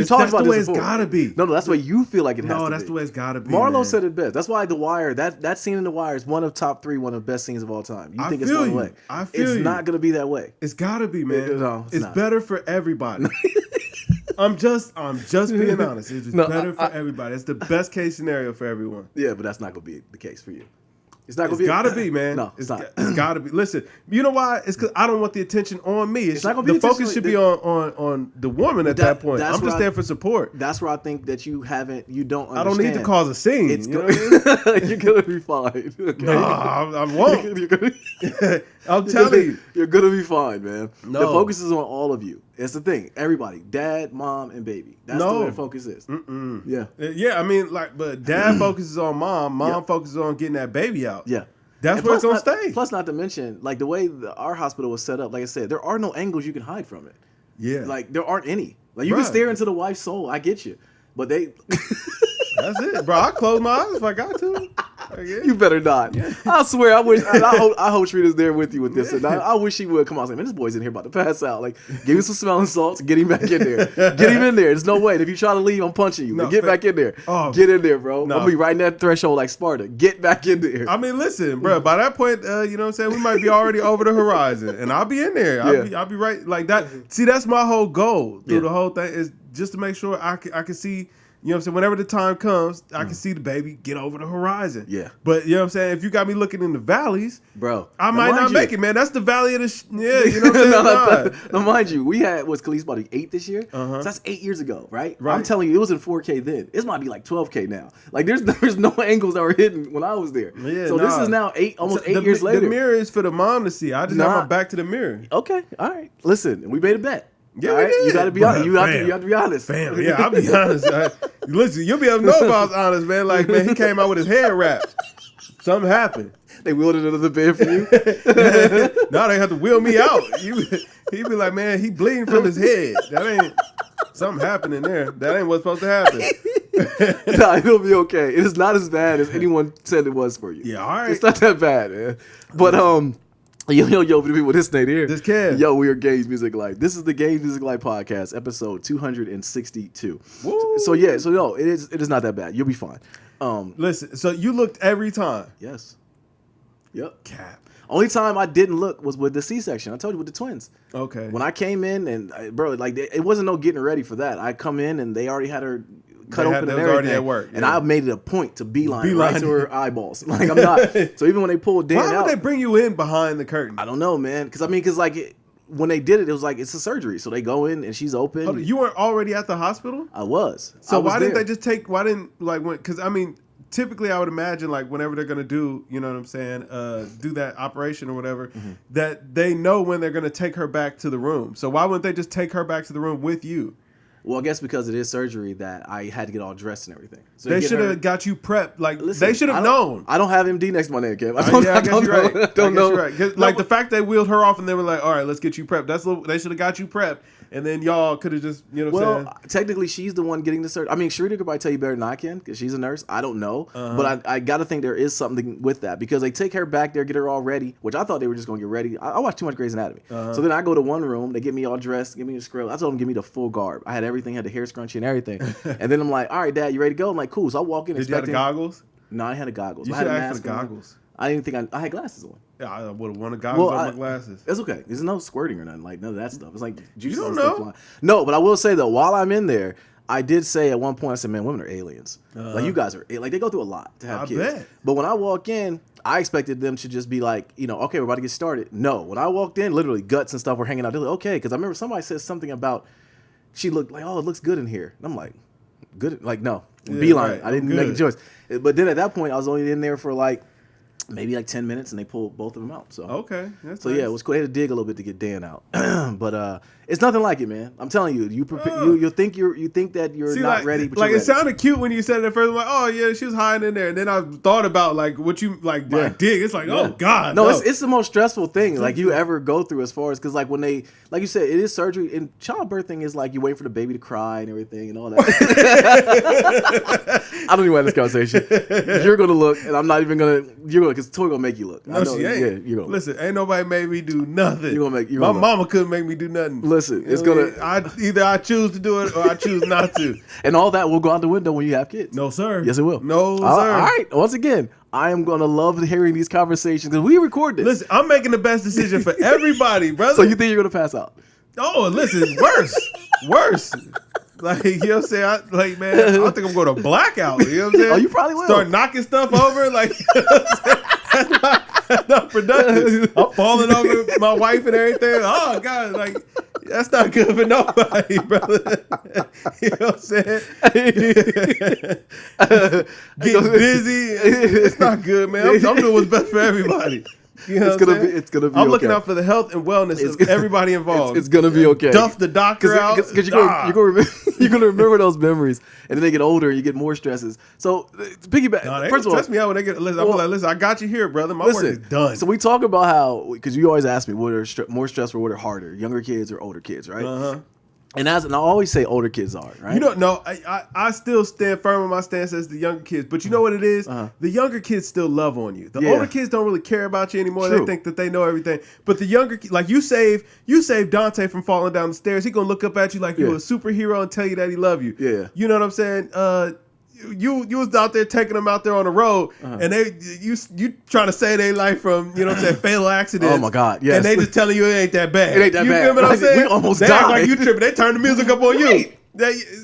we talked about this before. That's the way it's gotta be. No, that's the way you feel like it has to be. No, that's the way it's gotta be. Marlo said it best. That's why The Wire, that scene in The Wire is one of top 3, one of the best scenes of all time. You think it's going away. I feel it's not going to be that way. It's gotta be, man. No, it's better for everybody. I'm just being honest. It's better for everybody. It's the best case scenario for everyone. Yeah, but that's not going to be the case for you. It's not going to be. It's got to be, man. No, it's not. It's got to be. Listen, you know why? It's because I don't want the attention on me. It's not going to be the focus should be on the woman at that point. I'm just there for support. That's where I think that you don't understand. I don't need to cause a scene. You're going to be fine. Okay? No, I won't. I'm telling you. You're going to be fine, man. No. The focus is on all of you. It's the thing. Everybody. Dad, mom, and baby. That's the way the focus is. Yeah. Yeah, I mean, but dad focuses on mom. Mom focuses on getting that baby out. Yeah. That's where it's going to stay. Plus, not to mention, like, the way our hospital was set up, like I said, there are no angles you can hide from it. Yeah. Like, there aren't any. Like, you can stare into the wife's soul. I get you. But they... That's it, bro. I close my eyes if I got to. You better not. Yeah. I swear, I hope Shrita's there with you with this. And I wish she would come out and say, man, this boy's in here about to pass out. Like, give him some smelling salts, get him back in there. Get him in there. There's no way. If you try to leave, I'm punching you. Get back in there. Get in there, bro. No. I'm going to be right in that threshold like Sparta. Get back in there. I mean, listen, bro, by that point, you know what I'm saying? We might be already over the horizon. And I'll be in there. I'll be right like that. See, that's my whole goal through the whole thing is just to make sure I can see. You know what I'm saying? Whenever the time comes, I can see the baby get over the horizon. Yeah. But, you know what I'm saying? If you got me looking in the valleys, bro, I might not make it, man. That's the valley of the you know what I'm saying? No, mind you, we had, Khalees about 8 this year? So that's 8 years ago, right? I'm telling you, it was in 4K then. It might be like 12K now. Like, there's no angles that were hidden when I was there. Yeah, so this is now almost 8 years later. The mirror is for the mom to see. I just have my back to the mirror. Okay, all right. Listen, we made a bet. Yeah, we did. You got to be honest. You have to be honest. Fam, yeah, I'll be honest. Listen, you'll be able to know if I was honest, man. Like, man, he came out with his hair wrapped. Something happened. They wheeled it under the bed for you? No, they have to wheel me out. He'd be like, man, he bleeding from his head. That ain't something happening there. That ain't what's supposed to happen. Nah, it'll be okay. It is not as bad as anyone said it was for you. Yeah, all right. It's not that bad, man. But Yo, for the people listening here. This kid. Yo, we are Games Music Life. This is the Games Music Life podcast, episode 262. Woo. So no, it is not that bad. You'll be fine. Listen, so you looked every time. Yes. Yep. Cap. Only time I didn't look was with the C-section. I told you with the twins. Okay. When I came in and bro, like it wasn't no getting ready for that. I come in and they already had her cut open and everything. Already at work. And I made it a point to beeline right to her eyeballs. Like I'm not. So even when they pulled Dan out. Why would they bring you in behind the curtain? I don't know, man. Because when they did it, it was like it's a surgery. So they go in and she's open. Oh, you weren't already at the hospital? I was. So why didn't they just take? Why didn't because I mean. Typically, I would imagine like whenever they're gonna do, you know what I'm saying, do that operation or whatever, that they know when they're gonna take her back to the room. So why wouldn't they just take her back to the room with you? Well, I guess because it is surgery that I had to get all dressed and everything. So they should have got you prepped. Like they should have known. I don't have MD next to my name, Kev. I guess you're right. I don't know. You're right. Like the fact they wheeled her off and they were like, "All right, let's get you prepped." They should have got you prepped, and then y'all could have just, you know what I'm saying? Technically, she's the one getting the surgery. I mean, Sharita could probably tell you better than I can because she's a nurse. I don't know, but I got to think there is something with that because they take her back there, get her all ready, which I thought they were just going to get ready. I watched too much Grey's Anatomy, so then I go to one room, they get me all dressed, give me a scrub. I told them give me the full garb. I had everything, had the hair scrunchie and everything, and then I'm like, "All right, Dad, you ready to go?" I'm like, "Cool." So I walk in. Did you have the goggles? No, I had the goggles. You I had should a ask mask for the goggles. I didn't think I had glasses on. Yeah, I would have worn the goggles on my glasses. It's okay. There's no squirting or nothing, like none of that stuff. It's like juice. You don't know? Flying. No, but I will say though, while I'm in there, I did say at one point, I said, "Man, women are aliens. Like you guys are like they go through a lot to have kids." Bet. But when I walk in, I expected them to just be like, okay, we're about to get started. No, when I walked in, literally guts and stuff were hanging out. They're like, okay, because I remember somebody said something about she looked like, oh, it looks good in here. And I'm like, good? Like no, beeline. Right. I didn't make a choice. But then at that point, I was only in there for like maybe like 10 minutes, and they pulled both of them out. So okay, that's nice. Yeah, it was cool. They had to dig a little bit to get Dan out, but it's nothing like it, man. I'm telling you, you think that you're not ready, but like you're it sounded cute when you said it at first. I'm like, oh yeah, she was hiding in there, and then I thought about like what you like my dig. It's like, oh god, no. It's the most stressful thing like you ever go through as far as because like when they like you said, it is surgery and childbirthing is like you wait for the baby to cry and everything and all that. I don't even have this conversation. You're gonna look, and I'm not even gonna. You're because Toy gonna make you look. No, she ain't. Yeah, you gonna listen. Ain't nobody made me do nothing. My mama couldn't make me do nothing. Listen, it's gonna. Either I choose to do it or I choose not to. And all that will go out the window when you have kids. No, sir. Yes, it will. No, sir. All right. Once again, I am gonna love hearing these conversations because we record this. Listen, I'm making the best decision for everybody, brother. So you think you're gonna pass out? Oh, listen, worse. Like, you know what I'm saying? Man, I think I'm going to blackout. You know what I'm saying? Oh, you probably will. Start knocking stuff over. Like, you know what I'm saying? That's not productive. I'm falling over my wife and everything. Oh, God. Like, that's not good for nobody, brother. You know what I'm saying? Getting busy. It's not good, man. I'm doing what's best for everybody. You know it's gonna be. I'm looking out for the health and wellness of everybody involved. It's gonna be okay. Duff the doctor out because you're gonna remember those memories, and then they get older, you get more stresses. So piggyback. No, first of all, stress me out when they get. Listen, I'm like, listen, I got you here, brother. My work is done. So we talk about how, because you always ask me what are more stressful, what are harder, younger kids or older kids, right? Uh-huh. And I always say older kids are, right? You don't know. I still stand firm on my stance as the younger kids. But you know what it is? The younger kids still love on you. The older kids don't really care about you anymore. True. They think that they know everything. But the younger, like you saved Dante from falling down the stairs. He gonna look up at you like you're a superhero and tell you that he love you. Yeah. You know what I'm saying? You was out there taking them out there on the road, and you trying to save their life from, you know what I'm saying, fatal accidents. Oh my God, yes. And they just telling you it ain't that bad. It ain't that bad. You feel what I'm saying? We almost they died. Act like you tripping. They turn the music up on you.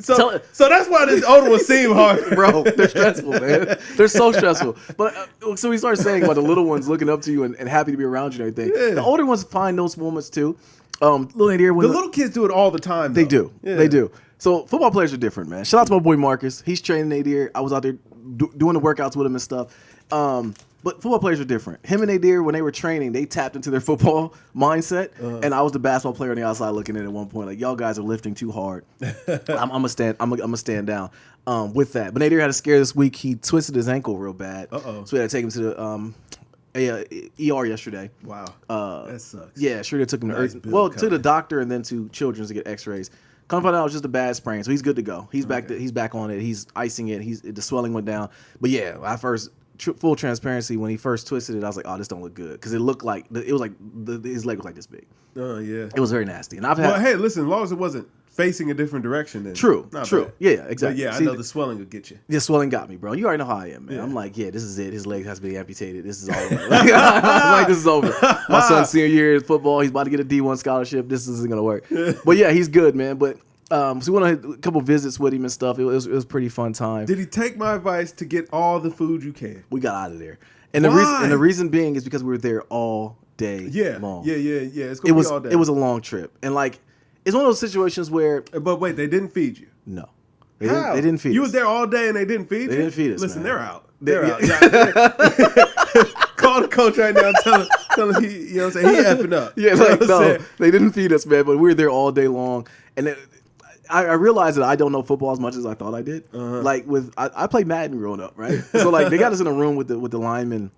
So that's why this older ones seem hard. Bro, they're stressful, man. They're so stressful. But so we start saying about the little ones looking up to you and happy to be around you and everything. Yeah. The older ones find those moments too. Little kids do it all the time, though. They do. Yeah. They do. So football players are different, man. Shout out to my boy Marcus. He's training Nadir. I was out there doing the workouts with him and stuff. But football players are different. Him and Nadir, when they were training, they tapped into their football mindset. And I was the basketball player on the outside looking in at one point, like, y'all guys are lifting too hard. I'm gonna stand down with that. But Nadir had a scare this week. He twisted his ankle real bad. So we had to take him to the ER yesterday. Wow. That sucks. Yeah, sure. They took him to the doctor and then to Children's to get X-rays. Come find out it was just a bad sprain, so he's good to go. He's back. He's back on it. He's icing it. The swelling went down. But yeah, full transparency, when he first twisted it, I was like, oh, this don't look good, because it looked like his leg was like this big. Oh yeah, it was very nasty. And hey, listen, as long as it wasn't facing a different direction, then true. Bad. Yeah, exactly. But yeah, I know the swelling will get you. The swelling got me, bro. You already know how I am, man. Yeah. I'm like, yeah, this is it. His leg has to be amputated. This is all over. Like, this is over. My son's senior year in football. He's about to get a D1 scholarship. This isn't gonna work. But yeah, he's good, man. But so we went on a couple visits with him and stuff. It was a pretty fun time. Did he take my advice to get all the food you can? We got out of there, and the reason being is because we were there all day long. Yeah. It's gonna be all day. It was a long trip, and like, it's one of those situations where. But wait, they didn't feed you? No, they didn't feed us. You was there all day and they didn't feed you? They didn't feed us. Listen, man. They're out. They're out. Call the coach right now and tell him he, you know what I'm saying, he effing up. Yeah, like, no, they didn't feed us, man. But we were there all day long, and I realized that I don't know football as much as I thought I did. Like I played Madden growing up, right? So like they got us in a room with the linemen,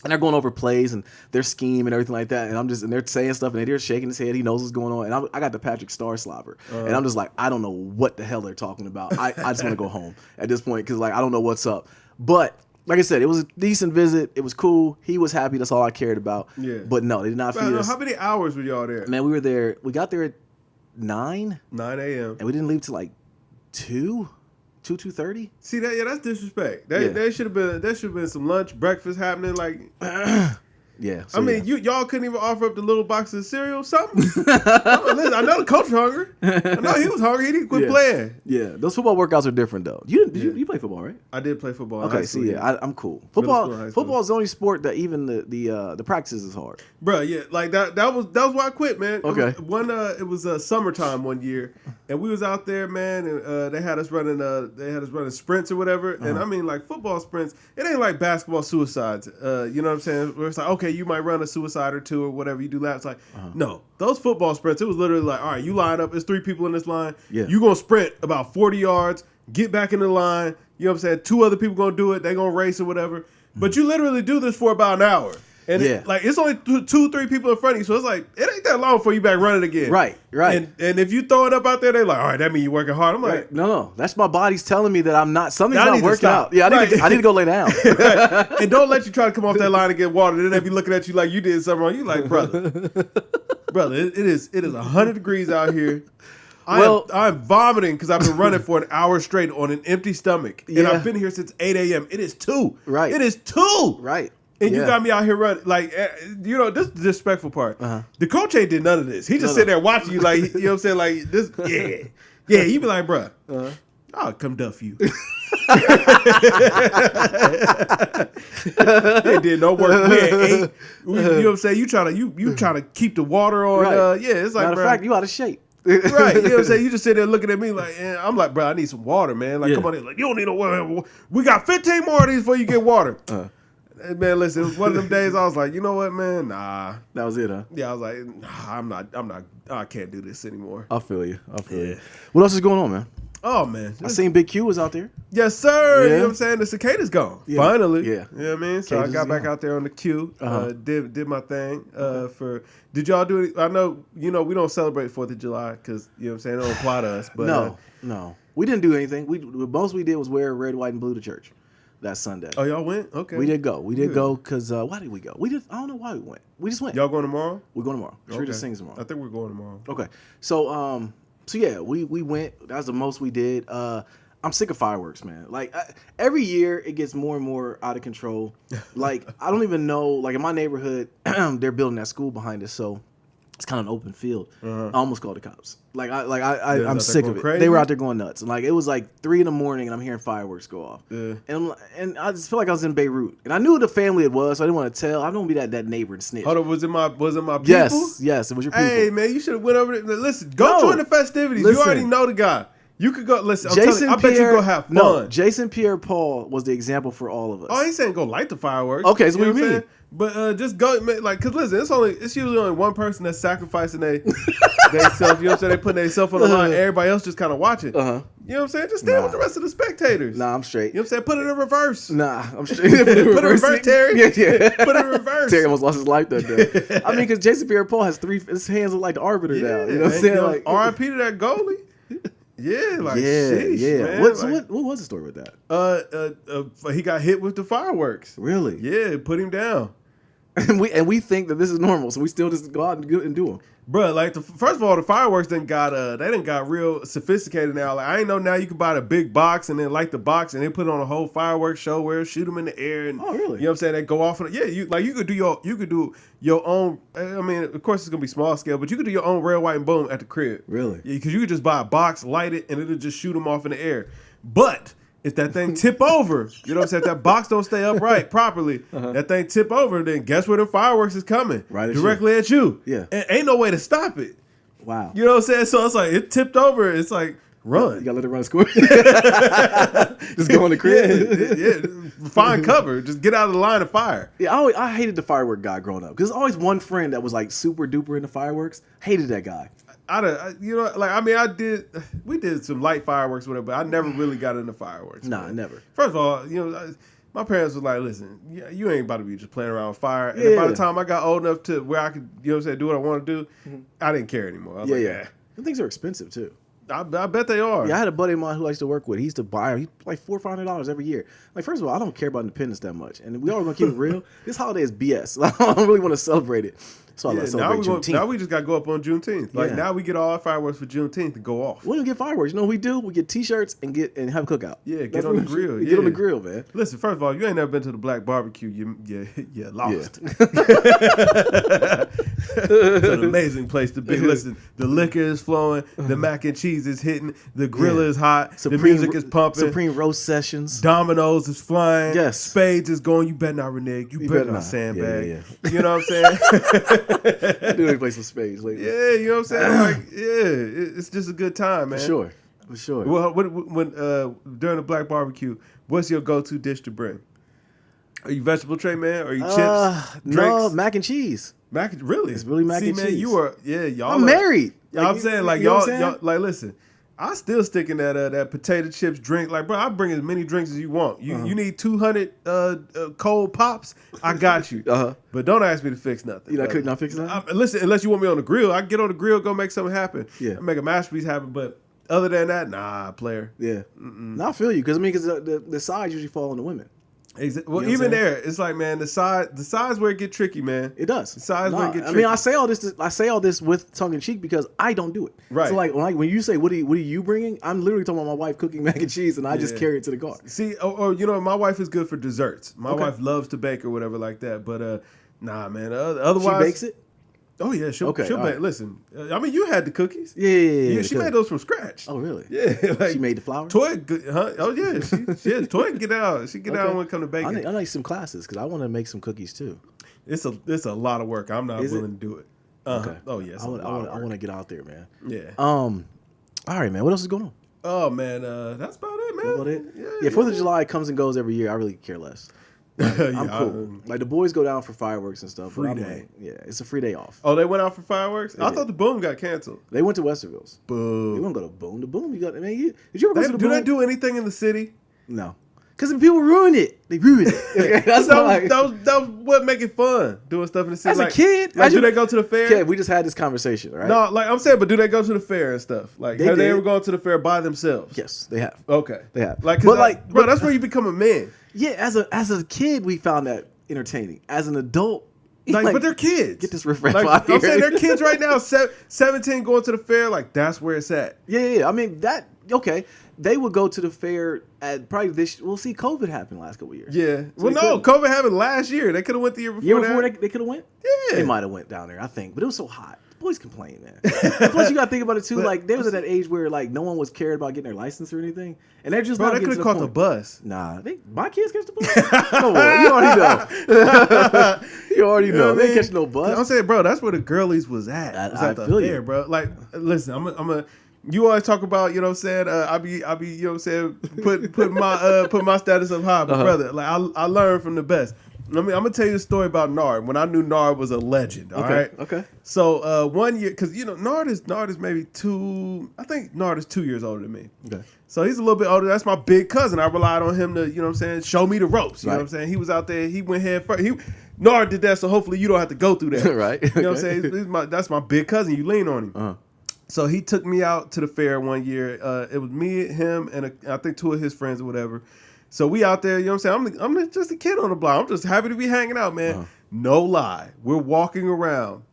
and they're going over plays and their scheme and everything like that. And they're saying stuff, and they're shaking his head. He knows what's going on. And I got the Patrick Star slobber, and I'm just like, I don't know what the hell they're talking about. I just want to go home at this point, because like I don't know what's up. But like I said, it was a decent visit. It was cool. He was happy. That's all I cared about. Yeah. But no, they did not feed us. How many hours were y'all there? Man, we were there. We got there at 9 a.m. and we didn't leave till like 2:30. See that? Yeah, that's disrespect. There should have been some lunch, breakfast happening. Like, yeah. So I mean, y'all couldn't even offer up the little boxes of cereal, something. Listen, I know the coach was hungry. I know he was hungry. He didn't quit playing. Yeah, those football workouts are different though. You play football, right? I did play football. Okay, see, I'm cool. Football is the only sport that even the practice is hard. Bro, yeah, like that was why I quit, man. Okay. It was summertime one year, and we was out there, man, and they had us running sprints or whatever. And I mean, like, football sprints, it ain't like basketball suicides. You know what I'm saying? Where it's like, okay, you might run a suicide or two or whatever, you do laps. Like, no, those football sprints, it was literally like, all right, you line up, there's 3 people in this line. Yeah. You gonna sprint about 40 yards, get back in the line. You know what I'm saying? 2 other people gonna do it. They gonna race or whatever. But you literally do this for about an hour. And it's only 2-3 people in front of you, so it's like it ain't that long before you back running again. Right. And if you throw it up out there, they're like, all right, that means you're working hard. I'm like, no, that's my body's telling me that I'm not. Something's not working out. Yeah, I need to go lay down. Right. And don't let you try to come off that line and get water. Then they be looking at you like you did something wrong. You like, brother, it is 100 degrees out here. I'm vomiting because I've been running for an hour straight on an empty stomach. And I've been here since 8 a.m. It is 2. Right. It is 2. Right. And you got me out here running. Like, this is the disrespectful part. The coach ain't did none of this. He just sit there watching you like, you know what I'm saying? Like, this, yeah. He be like, bruh, I'll come duff you. They did no work. We had 8. You know what I'm saying? You try to keep the water on. Right. It's like, matter of fact, you out of shape. Right, you know what I'm saying? You just sit there looking at me like, I'm like, bro, I need some water, man. Like, come on in. Like, you don't need no water. We got 15 more of these before you get water. Man, listen, it was one of them days I was like, you know what, man? Nah. That was it, huh? Yeah, I was like, nah, I can't do this anymore. I feel you. What else is going on, man? Oh, man. I seen Big Q was out there. Yes, sir. Yeah. You know what I'm saying? The cicada's gone. Yeah. Finally. Yeah. You know what I mean? So I got back out there on the Q, did my thing. Did y'all do it? I know, we don't celebrate 4th of July because, you know what I'm saying, it don't apply to us. But No. We didn't do anything. The most we did was wear red, white, and blue to church that Sunday. Oh, y'all went? Okay. We did go. Go because, why did we go? I don't know why we went. We just went. Y'all going tomorrow? We're going tomorrow. Sure just sings tomorrow. I think we're going tomorrow. Okay. So yeah, we went. That was the most we did. I'm sick of fireworks, man. Like every year, it gets more and more out of control. Like I don't even know. Like in my neighborhood, they're building that school behind us, so it's kind of an open fild. I almost called the cops. I'm sick of it. Crazy? They were out there going nuts. And like it was like 3 a.m. and I'm hearing fireworks go off. Yeah. And I just feel like I was in Beirut. And I knew the family it was, so I didn't want to tell. I don't want to be that neighbor and snitch. Hold on, was it my people? Yes, it was your people. Hey man, you should have went over there. Listen, join the festivities. You already know the guy. You could go. Listen, I bet you go have fun. No, Jason Pierre Paul was the example for all of us. Oh, I ain't saying go light the fireworks. Okay, so what do you mean? But just go, like, cause listen, it's usually only one person that's sacrificing they self. You know what I'm saying? They putting themselves on the line. Everybody else just kind of watching. You know what I'm saying? Just stand with the rest of the spectators. Nah, I'm straight. You know what I'm saying? Put it in reverse. Nah, I'm straight. Put it in reverse, Terry. Yeah. Put it in reverse. Terry almost lost his life that day. I mean, because Jason Pierre Paul has 3. His hands look like the arbiter now. You know what I'm saying? Like R.I.P. to that goalie. Yeah, like sheesh, man. What was the story with that? He got hit with the fireworks. Really? Yeah, put him down. And we think that this is normal, so we still just go out and do them. Bro, like first of all, the fireworks got real sophisticated now. Like I ain't know now you can buy the big box and then light the box and then put on a whole fireworks show where shoot them in the air and oh really? You know what I'm saying? They go off. You could do your own. I mean, of course it's gonna be small scale, but you could do your own red, white, and boom at the crib. Really? Yeah, because you could just buy a box, light it, and it'll just shoot them off in the air. But if that thing tip over, you know what I'm saying? If that box don't stay upright properly, that thing tip over, then guess where the fireworks is coming? Right at directly at you. Yeah. And ain't no way to stop it. Wow. You know what I'm saying? So it's like, it tipped over. It's like, run. You got to let it run and score. Just go in the crib. Yeah. Find cover. Just get out of the line of fire. Yeah, I hated the firework guy growing up. Because there's always one friend that was like super duper into fireworks. Hated that guy. We did some light fireworks, whatever, but I never really got into fireworks. Nah, never. First of all, my parents was like, listen, you ain't about to be just playing around with fire. And by the time I got old enough to where I could, you know what I'm saying, do what I want to do, I didn't care anymore. I was The things are expensive too. I bet they are. Yeah, I had a buddy of mine who I used to work with. He used to buy them. He like $400 or $500 every year. Like, first of all, I don't care about independence that much, and we all gonna keep it real. This holiday is BS. I don't really want to celebrate it. So I celebrate Juneteenth. Now we just got to go up on Juneteenth. Like now we get all our fireworks for Juneteenth to go off. We don't get fireworks. You know what we do? We get T-shirts and have a cookout. Yeah, get on the grill. Get on the grill, man. Listen, first of all, you ain't never been to the Black Barbecue. You lost. Yeah. It's an amazing place to be. Listen, the liquor is flowing, the mac and cheese is hitting, the grill is hot, the music is pumping. Supreme roast sessions. Dominoes is flying. Yes. Spades is going. You better not renege. You better not sandbag. Yeah. You know what I'm saying? I do need to play some spades lately. Yeah, you know what I'm saying? Like, it's just a good time, man. For sure. Well, when during the Black Barbecue, what's your go-to dish to bring? Are you vegetable tray man? Are you chips? No, mac and cheese. Really? It's really mac and cheese. Man, y'all. I'm married. I'm saying, like, y'all, like, listen. I still stick in that potato chips drink. Like, bro, I bring as many drinks as you want. You need 200 cold pops, I got you. But don't ask me to fix nothing. You not fix nothing? Listen, unless you want me on the grill, I can get on the grill, go make something happen. Yeah, I make a masterpiece happen. But other than that, nah, player. Yeah, no, I feel you because the sides usually fall on the women. Exactly. Well, even there, it's like, man, the sides where it get tricky, man. It does. The sides where it get tricky. I mean, I say all this with tongue in cheek because I don't do it. Right. So like when you say what are you bringing, I'm literally talking about my wife cooking mac and cheese, and I just carry it to the car. See, or my wife is good for desserts. My wife loves to bake or whatever like that. But nah, man. Otherwise, she bakes it. Oh yeah, she'll bake. Right. Listen, I mean, you had the cookies. Yeah. She made those from scratch. Oh really? Yeah. Like, she made the flour. Toy, huh? Oh yeah, Toy can get out. She get out when it comes to baking. I need some classes because I want to make some cookies too. It's a lot of work. I'm not willing to do it. Okay. Oh yeah. I want to get out there, man. Yeah. All right, man. What else is going on? Oh man, that's about it, man. That's about it. Yeah. 4th of July comes and goes every year. I really care less. Like, I'm cool. Like the boys go down for fireworks and stuff. Free day. Yeah, it's a free day off. Oh, they went out for fireworks? I thought the Boom got canceled. They went to Westerville's. Boom. You want to go to Boom? The Boom, you got. I mean, did you ever go to the Boom? Do they do anything in the city? No, because people ruin it. They ruin it. That was what make it fun. Doing stuff in the city. As a kid, do they go to the fair? Yeah, we just had this conversation, right? No, like I'm saying, but do they go to the fair and stuff? Like, have they ever gone to the fair by themselves? Yes, they have. Okay, they have. But that's where you become a man. Yeah, as a kid, we found that entertaining. As an adult, but they're kids. Get this riff out here. I'm saying they're kids right now. 17 going to the fair, like that's where it's at. Yeah. I mean okay. They would go to the fair at probably this. We'll see. COVID happened last couple of years. Yeah. So COVID happened last year. They could have went the year before. Year before they could have went. Yeah. They might have went down there. I think, but it was so hot. Boys complain, man. Plus, you got to think about it too. Like, they was at that age where like no one was cared about getting their license or anything, and they're just they could have caught the bus. Nah, my kids catch the bus. Come on, you already know. You already know. They catch no bus. I'm saying, bro, that's where the girlies was at. I feel you, bro. Like, listen, I'm a. You always talk about, you know what I'm saying, I be, you know what I'm saying, put my status up high, but brother, like I learned from the best. I'm gonna tell you a story about Nard when I knew Nard was a legend. All right. Okay. So 1 year, because Nard is maybe I think Nard is 2 years older than me. Okay. So he's a little bit older. That's my big cousin. I relied on him to, you know what I'm saying, show me the ropes. You know what I'm saying? He was out there. He went head first. Nard did that, so hopefully you don't have to go through that. Right. You know what I'm saying? That's my big cousin. You lean on him. So he took me out to the fair 1 year. It was me, him, and I think 2 of his friends or whatever. So we out there, you know what I'm saying? I'm just a kid on the block. I'm just happy to be hanging out, man. No lie. We're walking around.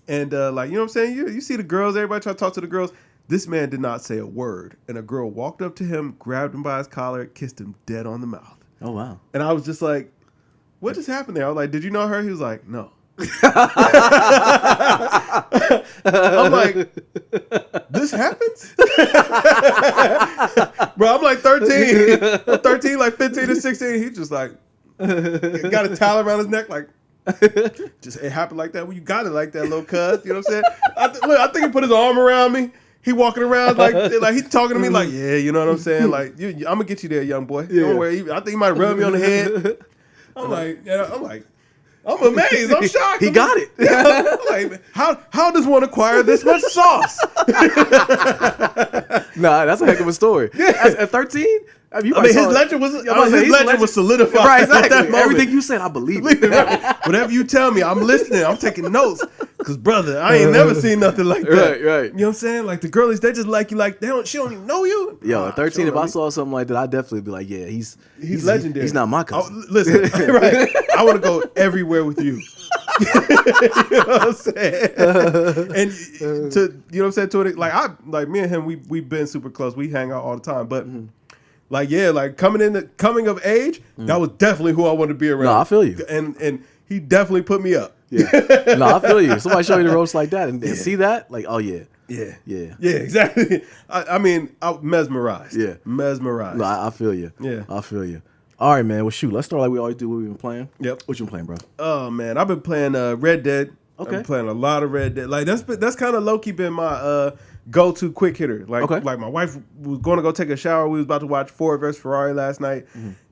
And like, you know what I'm saying? You see the girls, everybody try to talk to the girls. This man did not say a word. And a girl walked up to him, grabbed him by his collar, kissed him dead on the mouth. Oh, wow. And I was just like, what just happened there? I was like, did you know her? He was like, no. I'm like, this happens? Bro, I'm like 13. I'm 13, like 15 or 16. He just like got a towel around his neck, like just it happened like that. Well, you got it like that, little cuz. You know what I'm saying? I think he put his arm around me. He walking around like he talking to me like, yeah, you know what I'm saying? Like, I'm gonna get you there, young boy. Yeah. Don't worry. I think he might rub me on the head. I'm like, I'm amazed. I'm shocked. He got it. Yeah, I'm like, how does one acquire this much sauce? Nah, that's a heck of a story. Yeah. At 13, his legend was solidified. Right, exactly. Everything you said, I believe it. Whatever you tell me, I'm listening. I'm taking notes. Because, brother, I ain't never seen nothing like that. Right. You know what I'm saying? Like, the girlies, they just like you. Like, she don't even know you. Yo, at 13, if I saw something like that, I'd definitely be like, yeah, he's legendary. He's not my cousin. Listen, right. I want to go everywhere with you. You know what I'm saying? And you know what I'm saying? To it, like me and him, we've been super close. We hang out all the time. But like, yeah, like coming of age, that was definitely who I wanted to be around. No, I feel you. And he definitely put me up. Yeah. No, I feel you. Somebody show you the ropes like that and see that, like, oh yeah. Yeah, exactly. I mean, I'm mesmerized. Yeah, mesmerized. No, I feel you. Yeah, I feel you. All right, man. Well, shoot, let's start like we always do. What we've been playing. Yep. What you been playing, bro? Oh man, I've been playing Red Dead. Okay. I've been playing a lot of Red Dead. Like that's kind of low key been my go-to quick hitter. Like Okay. like my wife was going to go take a shower. We was about to watch Ford versus Ferrari last night,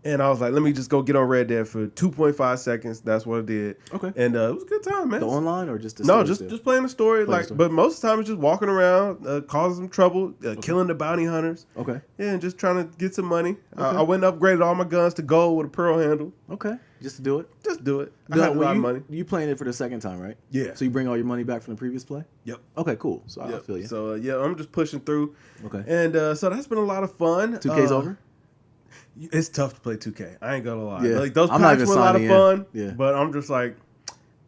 and I was like, let me just go get on Red Dead for 2.5 seconds. That's what I did. Okay. And it was a good time, man. The online or just the No, story just playing the story. But most of the time it's just walking around, causing some trouble, killing the bounty hunters. Okay. Yeah, and just trying to get some money. Okay. I went and upgraded all my guns to gold with a pearl handle. Okay. Just to do it? Just do it. I Now, had a lot of money. You playing it for the second time, right? Yeah. So you bring all your money back from the previous play? Yep. Okay, cool. So I feel you. So I'm just pushing through. Okay. And so that's been a lot of fun. 2K's over? It's tough to play 2K. I ain't gonna lie. Yeah. Like those I'm not packs even were a lot of signing fun. in. Yeah. But I'm just like,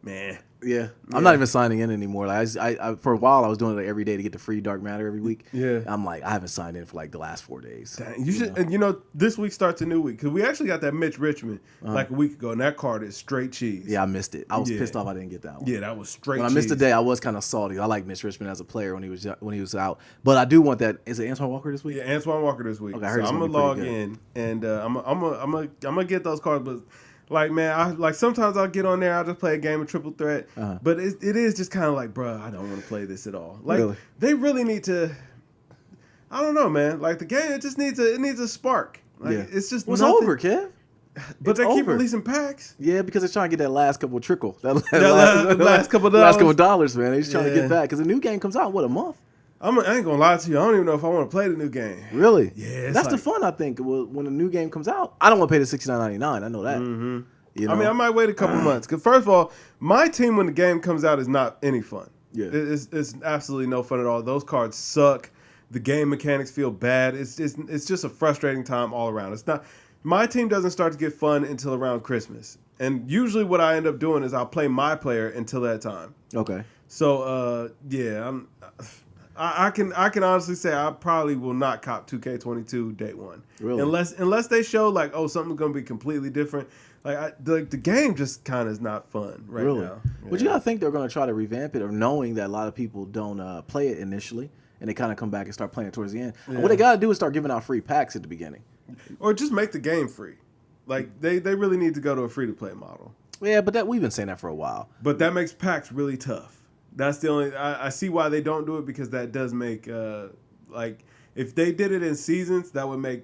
man. Yeah. I'm not even signing in anymore. Like I for a while I was doing it every day to get the free dark matter every week. Yeah. I'm like, I haven't signed in for like the last 4 days. Dang, you should, and this week starts a new week because we actually got that Mitch Richmond like a week ago, and that card is straight cheese. Yeah, I missed it. I was pissed off I didn't get that one. Yeah, that was straight. When cheese. I missed the day, I was kind of salty. I like Mitch Richmond as a player when he was out, but I do want that. Is it Antoine Walker this week? Yeah, Antoine Walker this week. Okay, I heard so I'm gonna log in and I'm gonna get those cards, but. Like, man, sometimes I'll get on there, I'll just play a game of triple threat. But it is just kind of like, bro, I don't want to play this at all. Like, they really need to, I don't know, man. Like, the game, it just needs a spark. Like, it's just it's nothing. over, Kev. But they keep releasing packs. Yeah, because they're trying to get that last couple trickle. That last couple dollars. Last couple dollars, man. They're just trying to get that because the new game comes out, what, a month? I ain't gonna lie to you. I don't even know if I want to play the new game. Really? Yeah. That's the fun, I think. When a new game comes out, I don't want to pay the $69.99. I know that. Mm-hmm. You know? I mean, I might wait a couple months. Because first of all, my team when the game comes out is not any fun. Yeah. It's absolutely no fun at all. Those cards suck. The game mechanics feel bad. It's just a frustrating time all around. It's not. My team doesn't start to get fun until around Christmas. And usually what I end up doing is I'll play my player until that time. Okay. So, I can honestly say I probably will not cop 2K22 day one. Really? Unless they show like, oh, something's gonna be completely different. Like the game just kind of is not fun right now. Yeah. But you gotta think they're gonna try to revamp it, or knowing that a lot of people don't play it initially, and they kind of come back and start playing it towards the end. Yeah. What they gotta do is start giving out free packs at the beginning, or just make the game free. Like they really need to go to a free to play model. Yeah, but we've been saying that for a while. But that makes packs really tough. That's the only. I see why they don't do it, because that does make like if they did it in seasons, that would make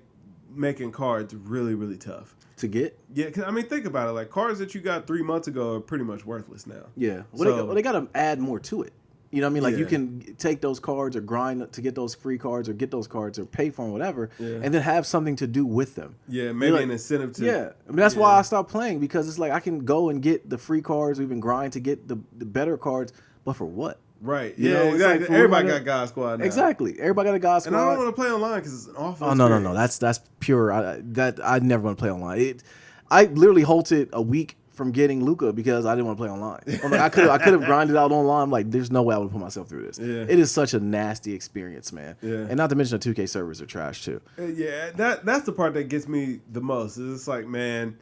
making cards really, really tough to get. Yeah, cause, I mean, think about it. Like cards that you got 3 months ago are pretty much worthless now. Yeah, well, they got to add more to it. You know what I mean? Like you can take those cards or grind to get those free cards, or get those cards or pay for them, whatever, and then have something to do with them. Yeah, maybe an incentive to. Yeah, I mean that's why I stopped playing, because it's like I can go and get the free cards, or even grind to get the better cards, but for what? Right. Yeah, exactly. Like everybody got God Squad now. Exactly. Everybody got a God Squad. And I don't want to play online because it's an awful experience. No. That's pure. I never want to play online. I literally halted a week from getting Luca because I didn't want to play online. Like, I could have grinded out online. I'm like, there's no way I would put myself through this. Yeah. It is such a nasty experience, man. Yeah. And not to mention the 2K servers are trash too. Yeah, that's the part that gets me the most. It's like, man,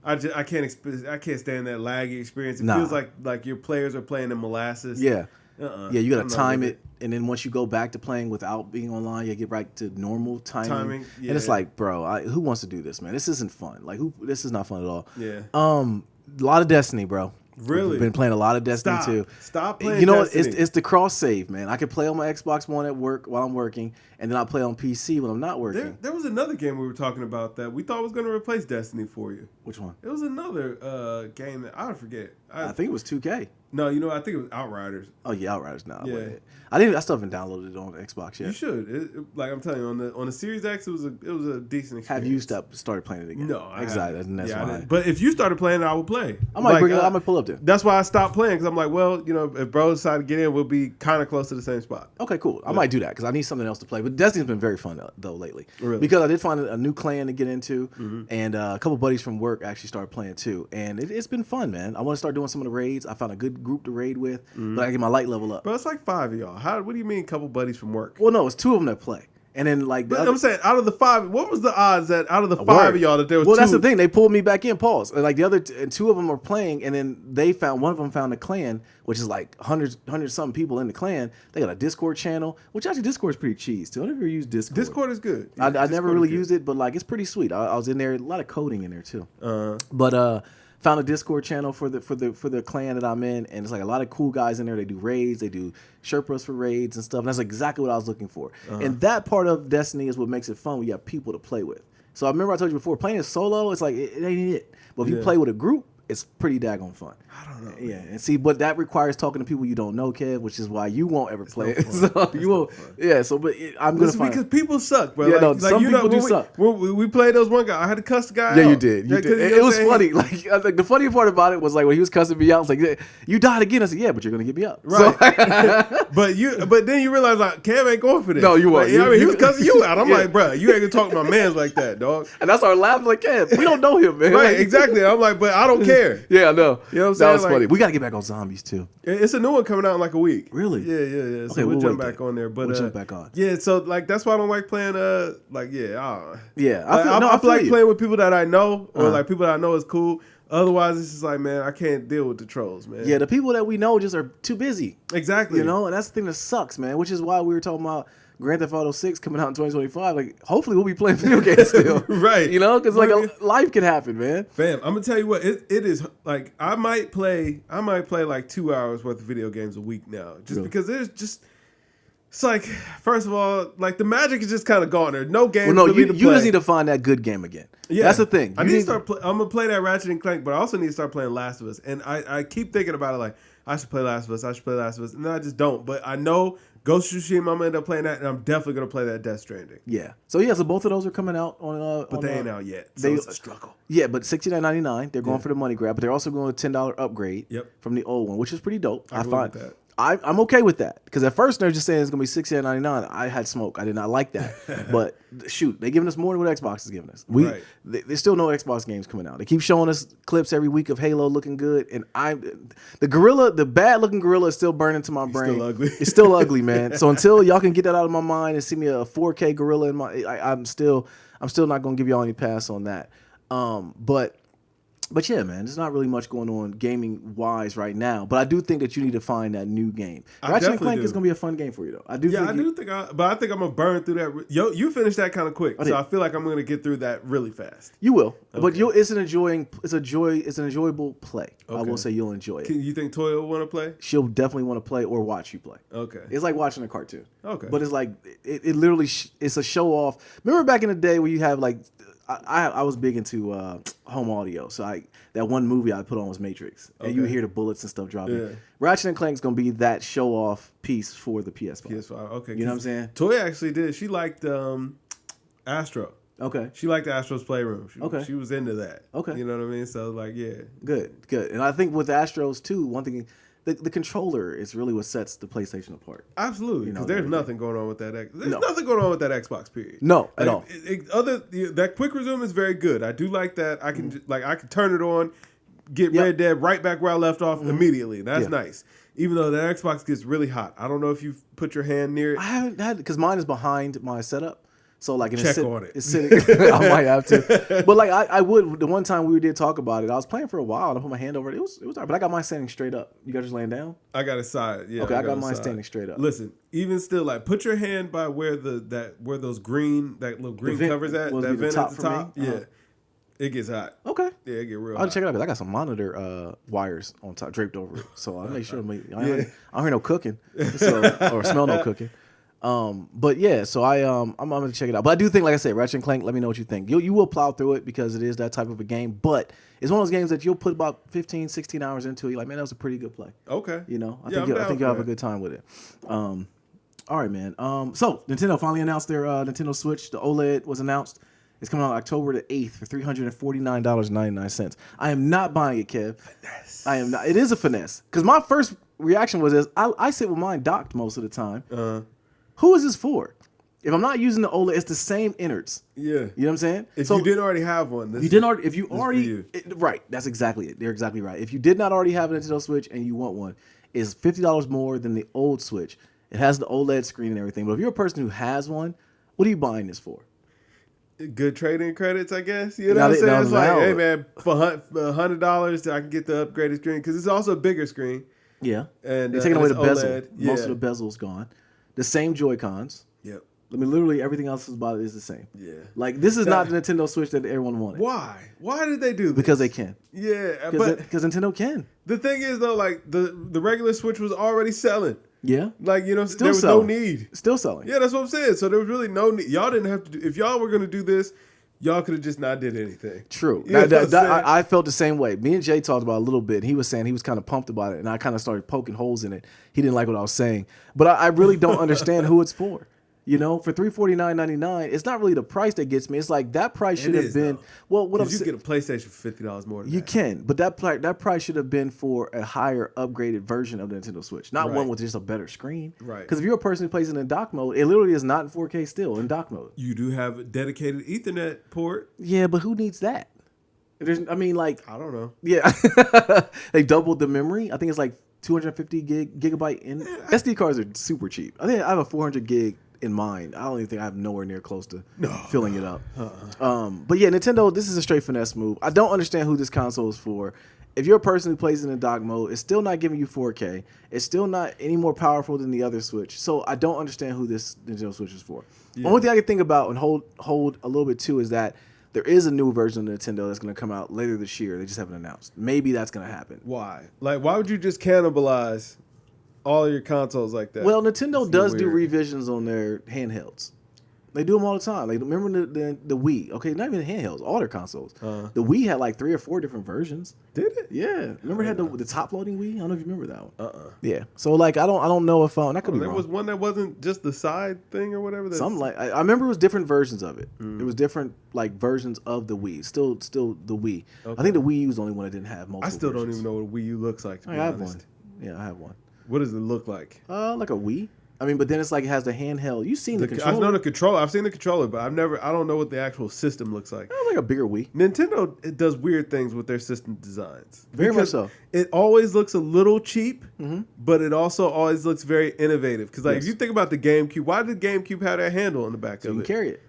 I can't stand that laggy experience. It feels like your players are playing in molasses. Yeah. Yeah, you got to time it, and then once you go back to playing without being online, you get right to normal timing. Yeah. And it's like, bro, who wants to do this, man? This isn't fun. Like, this is not fun at all. Yeah. A lot of Destiny, bro. Really? Been playing a lot of Destiny too. Stop playing. You know, Destiny. It's the cross save, man. I can play on my Xbox One at work while I'm working, and then I play on PC when I'm not working. There was another game we were talking about that we thought was going to replace Destiny for you. Which one? It was another game that I forget. I think it was 2K. No, I think it was Outriders. Oh yeah, Outriders. No, yeah. I still haven't downloaded it on Xbox yet. You should. Like I'm telling you, on the Series X, it was a decent experience. Have you started playing it again? No, exactly. That's why. But if you started playing it, I would play. I might pull up there. That's why I stopped playing, because I'm like, well, if bro decided to get in, we'll be kind of close to the same spot. Okay, cool. I might do that because I need something else to play. But Destiny's been very fun though lately. Really? Because I did find a new clan to get into, and a couple buddies from work actually started playing too, and it's been fun, man. I want to start doing some of the raids. I found a good group to raid with, but I get my light level up. But it's like 5 of y'all. What do you mean, couple buddies from work? Well, no, it's 2 of them that play. And then I'm saying, out of the 5, what was the odds that out of the 5 of y'all that there was 2? Well, that's the thing. They pulled me back in. Pause. Like the other 2 of them are playing, and then one of them found a clan, which is like 100 something people in the clan. They got a Discord channel, which actually Discord's pretty cheese too. I never used Discord. Discord is good. I never really used it, but like it's pretty sweet. I was in there, a lot of coding in there too. But found a Discord channel for the clan that I'm in, and it's like a lot of cool guys in there. They do raids, they do Sherpas for raids and stuff. And that's exactly what I was looking for. And that part of Destiny is what makes it fun when you have people to play with. So I remember I told you before, playing it solo, it's like it ain't it. But if you play with a group, it's pretty daggone fun. I don't know. Yeah, and see, but that requires talking to people you don't know, Kev, which is why you won't ever play it. So you won't. Yeah, so but I'm gonna find because people suck, bro. Yeah, like, no, some people do suck. We played those one guy. I had to cuss the guy. Yeah, out. you did. You did. It was funny. Like the funny part about it was like when he was cussing me out, I was like, "You died again." I said, "Yeah, but you're gonna get me up." Right. So, but then you realize like Kev ain't going for this. No, you weren't. Like, he was cussing you out. I'm like, bro, you ain't gonna talk to my mans like that, dog. And I started laughing like, "Kev, we don't know him, man." Right, exactly. I'm like, but I don't care. Yeah, I know. You know what I'm saying? That was like, funny. We got to get back on zombies too. It's a new one coming out in like a week. Really? Yeah. So Okay, we'll jump wait back on there. But we'll jump back on. Yeah, so like that's why I don't like playing. Yeah, I feel like playing with people that I know or like people that I know is cool. Otherwise, it's just like, man, I can't deal with the trolls, man. Yeah, the people that we know just are too busy. Exactly. You know, and that's the thing that sucks, man. Which is why we were talking about Grand Theft Auto 6 coming out in 2025. Like, hopefully we'll be playing video games still. Right. You know, because like life can happen, man. Fam, I'm gonna tell you what, it is like I might play like 2 hours worth of video games a week now. Just because it's like, first of all, like the magic is just kind of gone. There's no game. Well, no, you just need to find that good game again. Yeah, that's the thing. I need to start. I'm gonna play that Ratchet and Clank, but I also need to start playing Last of Us. And I keep thinking about it, like I should play Last of Us. I should play Last of Us, and then I just don't. But I know Ghost of Tsushima, I'm gonna end up playing that, and I'm definitely gonna play that Death Stranding. Yeah. So so both of those are coming out on. But they ain't out yet. So it's a struggle. Yeah, but $69.99. They're going for the money grab, but they're also going to $10 upgrade. From the old one, which is pretty dope. I find that. I'm okay with that because at first they're just saying it's gonna be $69.99. I had smoke. I did not like that, but shoot, they giving us more than what Xbox is giving us. There's still no Xbox games coming out. They keep showing us clips every week of Halo looking good, and the bad looking gorilla is still burning to my brain. Still ugly. It's still ugly, man. So until y'all can get that out of my mind and see me a 4K gorilla in my, I'm still not gonna give y'all any pass on that. But yeah, man, there's not really much going on gaming wise right now. But I do think that you need to find that new game. Ratchet and Clank is gonna be a fun game for you, though. I think I'm gonna burn through that. You finished that kind of quick, so I feel like I'm gonna get through that really fast. You will, but it's an enjoyable play. Okay. I will say you'll enjoy it. You think Toya will want to play? She'll definitely want to play or watch you play. Okay, it's like watching a cartoon. Okay, but it's like it literally it's a show off. Remember back in the day where you have like. I was big into home audio, so that one movie I put on was Matrix, and you hear the bullets and stuff dropping. Yeah. Ratchet and Clank's gonna be that show off piece for the PS5. Okay, you know what I'm saying? Toya actually did. She liked Astro. Okay. She liked Astro's Playroom. She was into that. Okay. You know what I mean? So like, yeah. Good. And I think with Astros too, one thing. The controller is really what sets the PlayStation apart. Absolutely, because there's nothing going on with that. There's nothing going on with that Xbox. Period. No, at all. That quick resume is very good. I do like that. I can I can turn it on, get Red Dead right back where I left off immediately. That's nice. Even though that Xbox gets really hot. I don't know if you've put your hand near it. I haven't had because mine is behind my setup. So like check on it. It's sitting. I might have to, but like I would. The one time we did talk about it, I was playing for a while and I put my hand over it. It was alright, but I got mine standing straight up. You got yours laying down? I got it side. Yeah. Okay, I got mine standing straight up. Listen, even still, like put your hand by where where those green little green covers at that vent at the top. Yeah, it gets hot. Okay. Yeah, it get real. I'll check it out because I got some monitor wires on top draped over it, so I make sure I don't hear no cooking, or smell no cooking. But yeah, so I'm gonna check it out. But I do think, like I said, Ratchet and Clank. Let me know what you think. You will plow through it because it is that type of a game. But it's one of those games that you'll put about 15, 16 hours into. You're like, man, that was a pretty good play. Okay. You know, I think you'll have a good time with it. All right, man. So Nintendo finally announced their Nintendo Switch. The OLED was announced. It's coming out October the 8th for $349.99. I am not buying it, Kev. Finesse. I am not. It is a finesse because my first reaction was I sit with mine docked most of the time. Who is this for? If I'm not using the OLED, it's the same innards. Yeah. You know what I'm saying? If you didn't already have one. Right, that's exactly it. They're exactly right. If you did not already have a Nintendo Switch and you want one, it's $50 more than the old Switch. It has the OLED screen and everything. But if you're a person who has one, what are you buying this for? Good trading credits, I guess. You know what I'm saying? It's like, hey, man, for $100, I can get the upgraded screen because it's also a bigger screen. Yeah. And they're taking away the bezel. OLED. Most of the bezel's gone. The same Joy-Cons. Yep. I mean, literally everything else about it is the same. Yeah. Like, this is not the Nintendo Switch that everyone wanted. Why? Why did they do this? Because they can. Yeah, because Nintendo can. The thing is, though, like, the regular Switch was already selling. Yeah. Like, you know, Still there was selling. no need. Still selling. Yeah, that's what I'm saying. So there was really no need. Y'all didn't have to do, if y'all were going to do this, y'all could have just not did anything. True. You know I felt the same way. Me and Jay talked about it a little bit. He was saying he was kind of pumped about it, and I kind of started poking holes in it. He didn't like what I was saying. But I really don't understand who it's for. You know, for $349.99, it's not really the price that gets me. It's like that price should have been. Though. Well, what I'm saying, you get a PlayStation for $50 more than you that. can, but that price should have been for a higher upgraded version of the Nintendo Switch, not one with just a better screen. Right. Because if you're a person who plays it in dock mode, it literally is not in 4K still in dock mode. You do have a dedicated Ethernet port. Yeah, but who needs that? I mean, like, I don't know. Yeah, they doubled the memory. I think it's like 250 gigabyte. SD cards are super cheap. I think I have a 400 gig in mind. I don't even think I have nowhere near close to filling it up. But yeah, Nintendo, this is a straight finesse move. I don't understand who this console is for. If you're a person who plays it in dock mode, it's still not giving you 4K. It's still not any more powerful than the other Switch. So I don't understand who this Nintendo Switch is for. Yeah. Only thing I can think about and hold a little bit too is that there is a new version of Nintendo that's going to come out later this year. They just haven't announced. Maybe that's going to happen. Why? Like, why would you just cannibalize all of your consoles like that? Well, Nintendo does do revisions on their handhelds. They do them all the time. Like, remember the Wii? Okay, not even the handhelds, all their consoles. The Wii had like 3 or 4 different versions. Did it? Yeah. Remember it had the top loading Wii? I don't know if you remember that one. Yeah. So like I don't know if that could be there wrong. was one that wasn't just the side thing or whatever. Something like I remember it was different versions of it. It was different like versions of the Wii. Still the Wii. Okay. I think the Wii U was the only one that didn't have multiple. I still versions. don't even know what a Wii U looks like. I have one. Yeah, I have one. What does it look like? Like a Wii. I mean, but then it's like it has the handheld. You've seen the controller. I know the controller. I've seen the controller, but I don't know what the actual system looks like. Like a bigger Wii. Nintendo, it does weird things with their system designs. Very much so. It always looks a little cheap, but it also always looks very innovative. Because if you think about the GameCube, why did the GameCube have that handle on the back of it? You can carry it.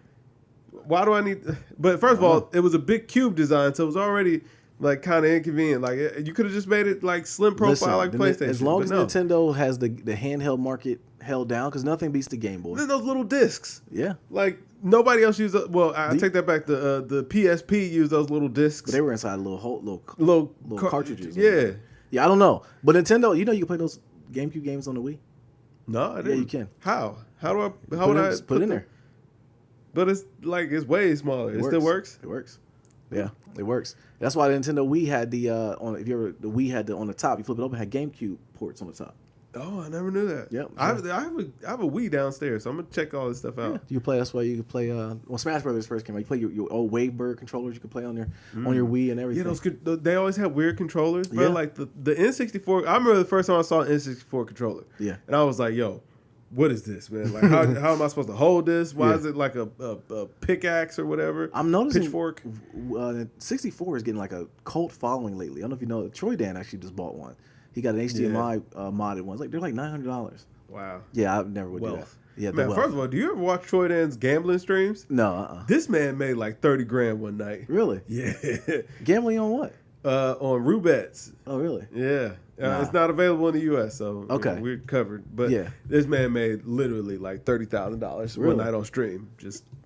Why do I need... But first of all, it was a big cube design, so it was already... like kind of inconvenient. Like you could have just made it like slim profile, like PlayStation. As long as Nintendo has the handheld market held down, because nothing beats the Game Boy. Then those little discs. Yeah. Like nobody else used. Well, I take that back. The PSP used those little discs. But they were inside little cartridges. Yeah. Yeah, I don't know, but Nintendo, you can play those GameCube games on the Wii. No, I didn't. Yeah, you can. How do I? How would I put it in there? But it's way smaller. It still works. It works. Yeah, it works. That's why the Nintendo Wii had the the Wii had on the top. You flip it open, it had GameCube ports on the top. Oh, I never knew that. Yep. I have a Wii downstairs, so I'm gonna check all this stuff out. Yeah, you can play. That's why you could play. When Smash Brothers first came out, you play your old Wavebird controllers. You could play on your Wii and everything. Yeah, they always have weird controllers. But like the N64, I remember the first time I saw an N64 controller. Yeah, and I was like, yo. What is this, man? Like, how am I supposed to hold this? Why is it like a pickaxe or whatever? I'm noticing pitchfork. 64 is getting like a cult following lately. I don't know if you know. Troy Dan actually just bought one. He got an HDMI modded one. They're like $900. Wow. Yeah, I never would do that. Yeah, man. First of all, do you ever watch Troy Dan's gambling streams? No. This man made like $30,000 one night. Really? Yeah. Gambling on what? On Rubets. Oh, really? Yeah. It's not available in the U.S., so we're covered. But this man made literally like $30,000 one night on stream.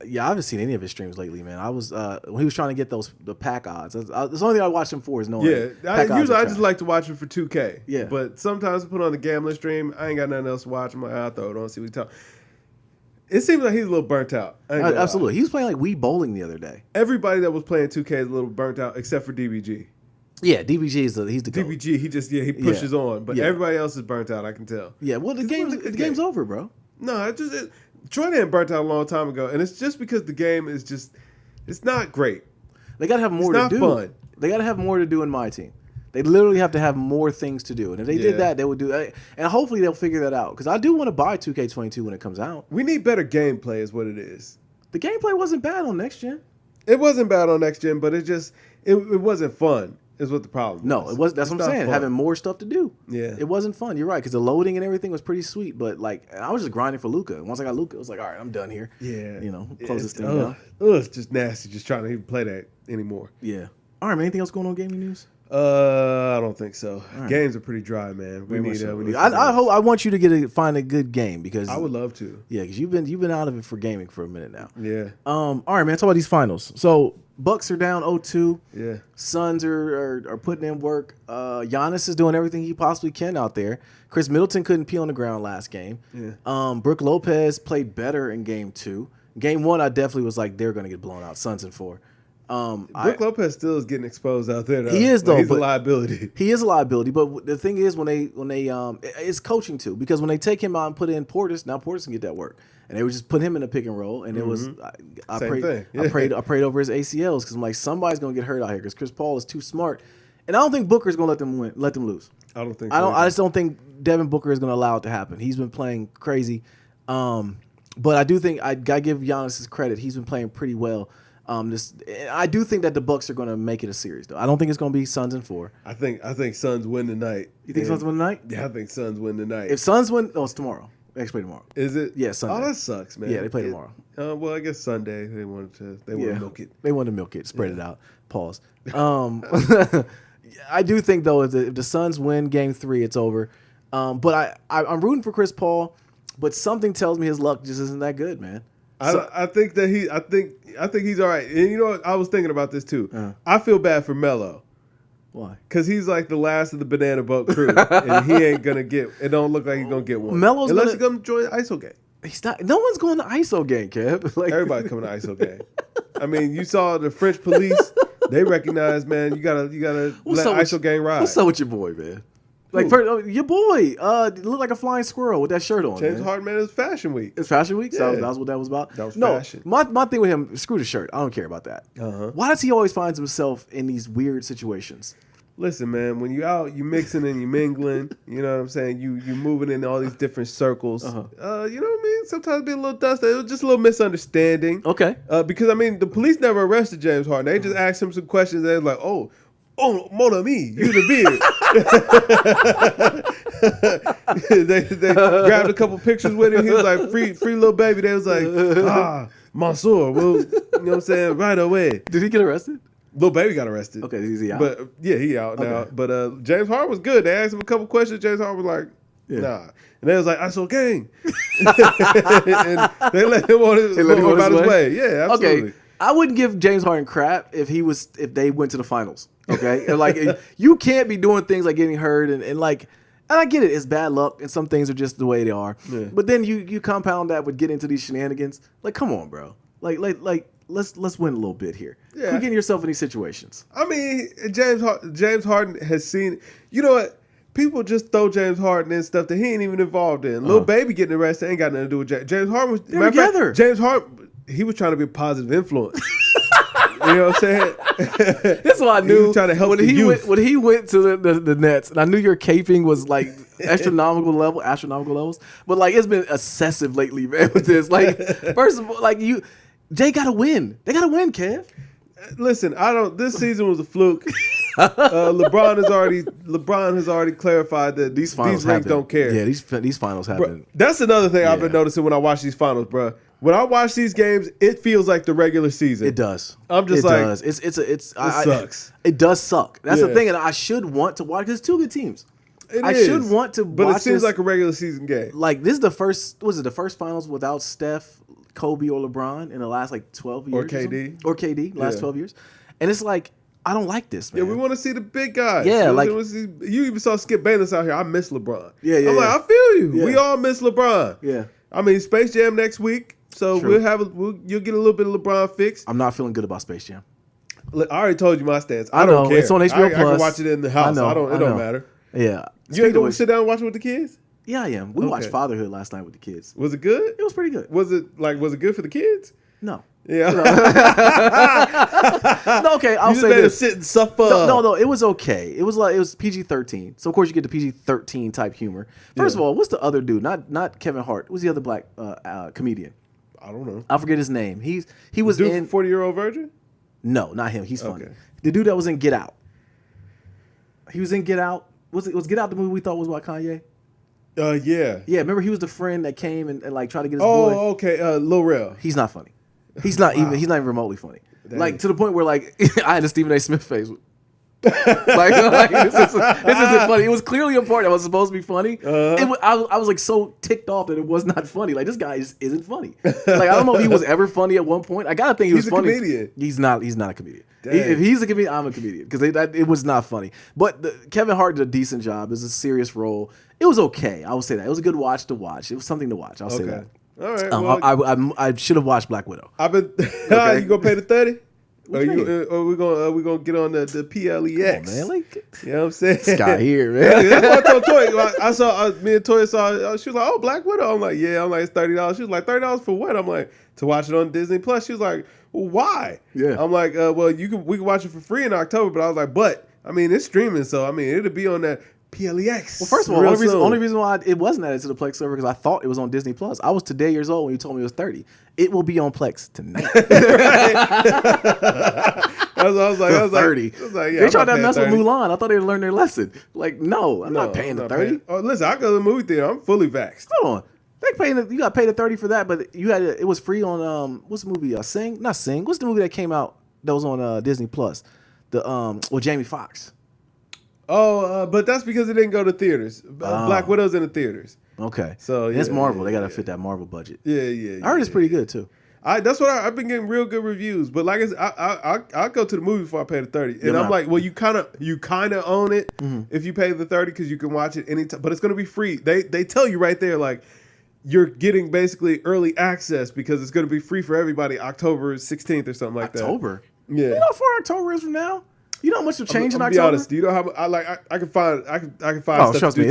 I haven't seen any of his streams lately, man. I was when he was trying to get the pack odds. That's the only thing I watched him for is knowing. Yeah, usually I just like to watch him for 2K. Yeah, but sometimes I put on the gambling stream. I ain't got nothing else to watch. I'm like, I'll throw it on, see what he talk. It seems like he's a little burnt out. Absolutely, he was playing like Wii bowling the other day. Everybody that was playing 2K is a little burnt out, except for DBG. Yeah, DBG he's the goat. DBG. He just he pushes on, but everybody else is burnt out. I can tell. Yeah, well the game's over, bro. No, Troy Dan burnt out a long time ago, and it's just because the game is it's not great. They gotta have more to do. It's not fun. They gotta have more to do in my team. They literally have to have more things to do, and if they did that, they would do. And hopefully they'll figure that out, because I do want to buy 2K22 when it comes out. We need better gameplay, is what it is. The gameplay wasn't bad on next gen. It wasn't bad on next gen, but it wasn't fun. Is what the problem. No, it was. That's what I'm saying. Fun. Having more stuff to do. Yeah, it wasn't fun. You're right, because the loading and everything was pretty sweet. But like, I was just grinding for Luca. Once I got Luca, I was like, all right, I'm done here. Yeah, close this thing down. It's just nasty. Just trying to even play that anymore. Yeah. All right, man. Anything else going on gaming news? I don't think so. Right. Games are pretty dry, man. We need. I want you to find a good game because I would love to. Yeah, because you've been out of it for gaming for a minute now. Yeah. All right, man. Talk about these finals. So Bucks are down 0-2. Yeah. Suns are putting in work. Giannis is doing everything he possibly can out there. Chris Middleton couldn't pee on the ground last game. Yeah. Brook Lopez played better in game 2. Game 1, I definitely was like they're going to get blown out. Suns in 4. Brook Lopez still is getting exposed out there, though. He is, though. He's a liability. He is a liability, but the thing is when they it's coaching too, because when they take him out and put in Portis, now Portis can get that work, and they would just put him in a pick and roll, and it was I prayed over his ACLs because I'm like somebody's gonna get hurt out here because Chris Paul is too smart, and I don't think Booker's gonna let them lose. I don't think. I just don't think Devin Booker is gonna allow it to happen. He's been playing crazy, but I do think I gotta give Giannis his credit. He's been playing pretty well. I do think that the Bucks are going to make it a series, though. I don't think it's going to be Suns in 4. I think Suns win tonight. You think Suns win tonight? Yeah, I think Suns win tonight. If Suns win, it's tomorrow. They actually play tomorrow. Is it? Yeah, Sunday. Oh, that sucks, man. Yeah, they play tomorrow. Well, I guess Sunday they wanted to milk it. They wanted to milk it, spread it out. Pause. I do think though if the Suns win Game 3, it's over. But I'm rooting for Chris Paul, but something tells me his luck just isn't that good, man. I think he's all right. And you know what? I was thinking about this too. I feel bad for Melo. Why? Because he's like the last of the banana boat crew, and he ain't gonna get. It don't look like he's gonna get one. Melo's unless he's gonna join the ISO game. He's not. No one's going to ISO game, Kev. Like everybody coming to ISO game. I mean, you saw the French police. They recognize, man. You gotta let ISO game ride. What's up with your boy, man? Like your boy, looked like a flying squirrel with that shirt on. James Harden, man, it's Fashion Week. It's Fashion Week? Yeah. So that was what that was about? That was fashion. My thing with him, screw the shirt. I don't care about that. Why does he always find himself in these weird situations? Listen, man, when you out, you mixing and you mingling, you know what I'm saying? You moving in all these different circles. You know what I mean? Sometimes be a little dusty. It was just a little misunderstanding. Okay. Because, I mean, the police never arrested James Harden. They just asked him some questions. They was like, oh, mon ami, you the beard. they grabbed a couple pictures with him. He was like, free little baby. They was like, Mansour, well, you know what I'm saying, right away. Did he get arrested? Little baby got arrested. Okay, is he out? But yeah, he out now. But James Harden was good. They asked him a couple questions. James Harden was like, nah. And they was like, ISO gang. And they let him go about his way. Yeah, absolutely. Okay. I wouldn't give James Harden crap if they went to the finals. Okay, and like you can't be doing things like getting hurt and I get it, it's bad luck and some things are just the way they are. Yeah. But then you compound that with getting into these shenanigans. Like, come on, bro. Like let's win a little bit here. Yeah, quit getting yourself in these situations. I mean, James Harden has seen. You know what? People just throw James Harden in stuff that he ain't even involved in. Little baby getting arrested ain't got nothing to do with James Harden. They're together. James Harden, he was trying to be a positive influence. You know what I'm saying? That's what I knew. He was trying to help the youth. When he went to the Nets, and I knew your caping was like astronomical levels. But like it's been excessive lately, man. With this, like, first of all, like Jay got to win. They got to win, Kev. Listen, this season was a fluke. LeBron has already clarified that these rings don't care. Yeah, these finals happen. That's another thing I've been noticing when I watch these finals, bro. When I watch these games, it feels like the regular season. It does. I'm just it sucks. It does suck. That's the thing, and I should want to watch because it's two good teams. I should want to watch. But it seems like a regular season game. Like this is the first. Was it the first finals without Steph, Kobe, or LeBron in the last like 12 years? Or KD last 12 years, and it's like. I don't like this, man. Yeah, we want to see the big guys. Yeah, you even saw Skip Bayless out here. I miss LeBron. Yeah. I'm like, I feel you. Yeah. We all miss LeBron. Yeah. I mean, Space Jam next week, so you'll get a little bit of LeBron fix. I'm not feeling good about Space Jam. I already told you my stance. I don't know, care. It's on HBO Plus. I can watch it in the house. It don't matter. Yeah. You ain't gonna sit down and watch it with the kids? Yeah, I am. We watched Fatherhood last night with the kids. Was it good? It was pretty good. Was it good for the kids? No. Yeah. No, okay, I'll say this. Sit and suffer. No, it was okay. It was PG-13. So of course you get the PG-13 type humor. First of all, what's the other dude? Not Kevin Hart. Who's the other black comedian? I don't know. I forget his name. He was in 40-Year-Old Virgin? No, not him. He's funny. Okay. The dude that was in Get Out. He was in Get Out. Was Get Out the movie we thought was about Kanye? Yeah. Yeah, remember he was the friend that came and like tried to get his boy. Oh, okay. Lil Rel. He's not funny. He's not even remotely funny. Like to the point where like I had a Stephen A. Smith face. like this isn't funny. It was clearly a part that was supposed to be funny. I was like so ticked off that it was not funny. Like this guy just isn't funny. Like I don't know if he was ever funny at one point. I gotta think he was funny. Comedian. He's not a comedian. If he's a comedian, I'm a comedian because it was not funny. But Kevin Hart did a decent job. It was a serious role. It was okay. I will say that it was a good watch to watch. It was something to watch. I'll say that. All right. Well, I should have watched Black Widow. I've been. Okay. You gonna pay the 30? Or we gonna get on the PLEX? Man, like, you know what I'm saying? This guy here, man. That's what I told Toy. I saw me and Toy saw. She was like, "Oh, Black Widow." I'm like, "Yeah." I'm like, "It's $30." She was like, $30 for what?" I'm like, "To watch it on Disney Plus." She was like, "Well, why?" Yeah. I'm like, "Well, we can watch it for free in October." But I was like, "But I mean, it's streaming, so I mean, it'll be on that." PLEX. Well, first of all, the only reason why it wasn't added to the Plex server because I thought it was on Disney Plus. I was today years old when you told me it was 30. It will be on Plex tonight. I was like 30. I was like, yeah, they tried to mess with Mulan. I thought they'd learn their lesson. Like, I'm not paying the 30. Oh, listen, I go to the movie theater. I'm fully vaxxed. Hold on. You got to pay the 30 for that, but it was free on what's the movie? Sing? Not Sing. What's the movie that came out that was on Disney Plus? With Jamie Foxx. Oh, but that's because it didn't go to theaters. Black Widow's in the theaters. Okay. So it's Marvel. They got to fit that Marvel budget. Yeah. I heard it's pretty good too. That's what I've been getting real good reviews. But like I go to the movie before I pay the 30, and I'm like, well, you kind of own it if you pay the 30 because you can watch it anytime. But it's going to be free. They tell you right there like you're getting basically early access because it's going to be free for everybody October 16th or something like that. October. Yeah. You know how far October is from now? You know how much will change in October? Be honest. Do you know how I can find Oh, trust me.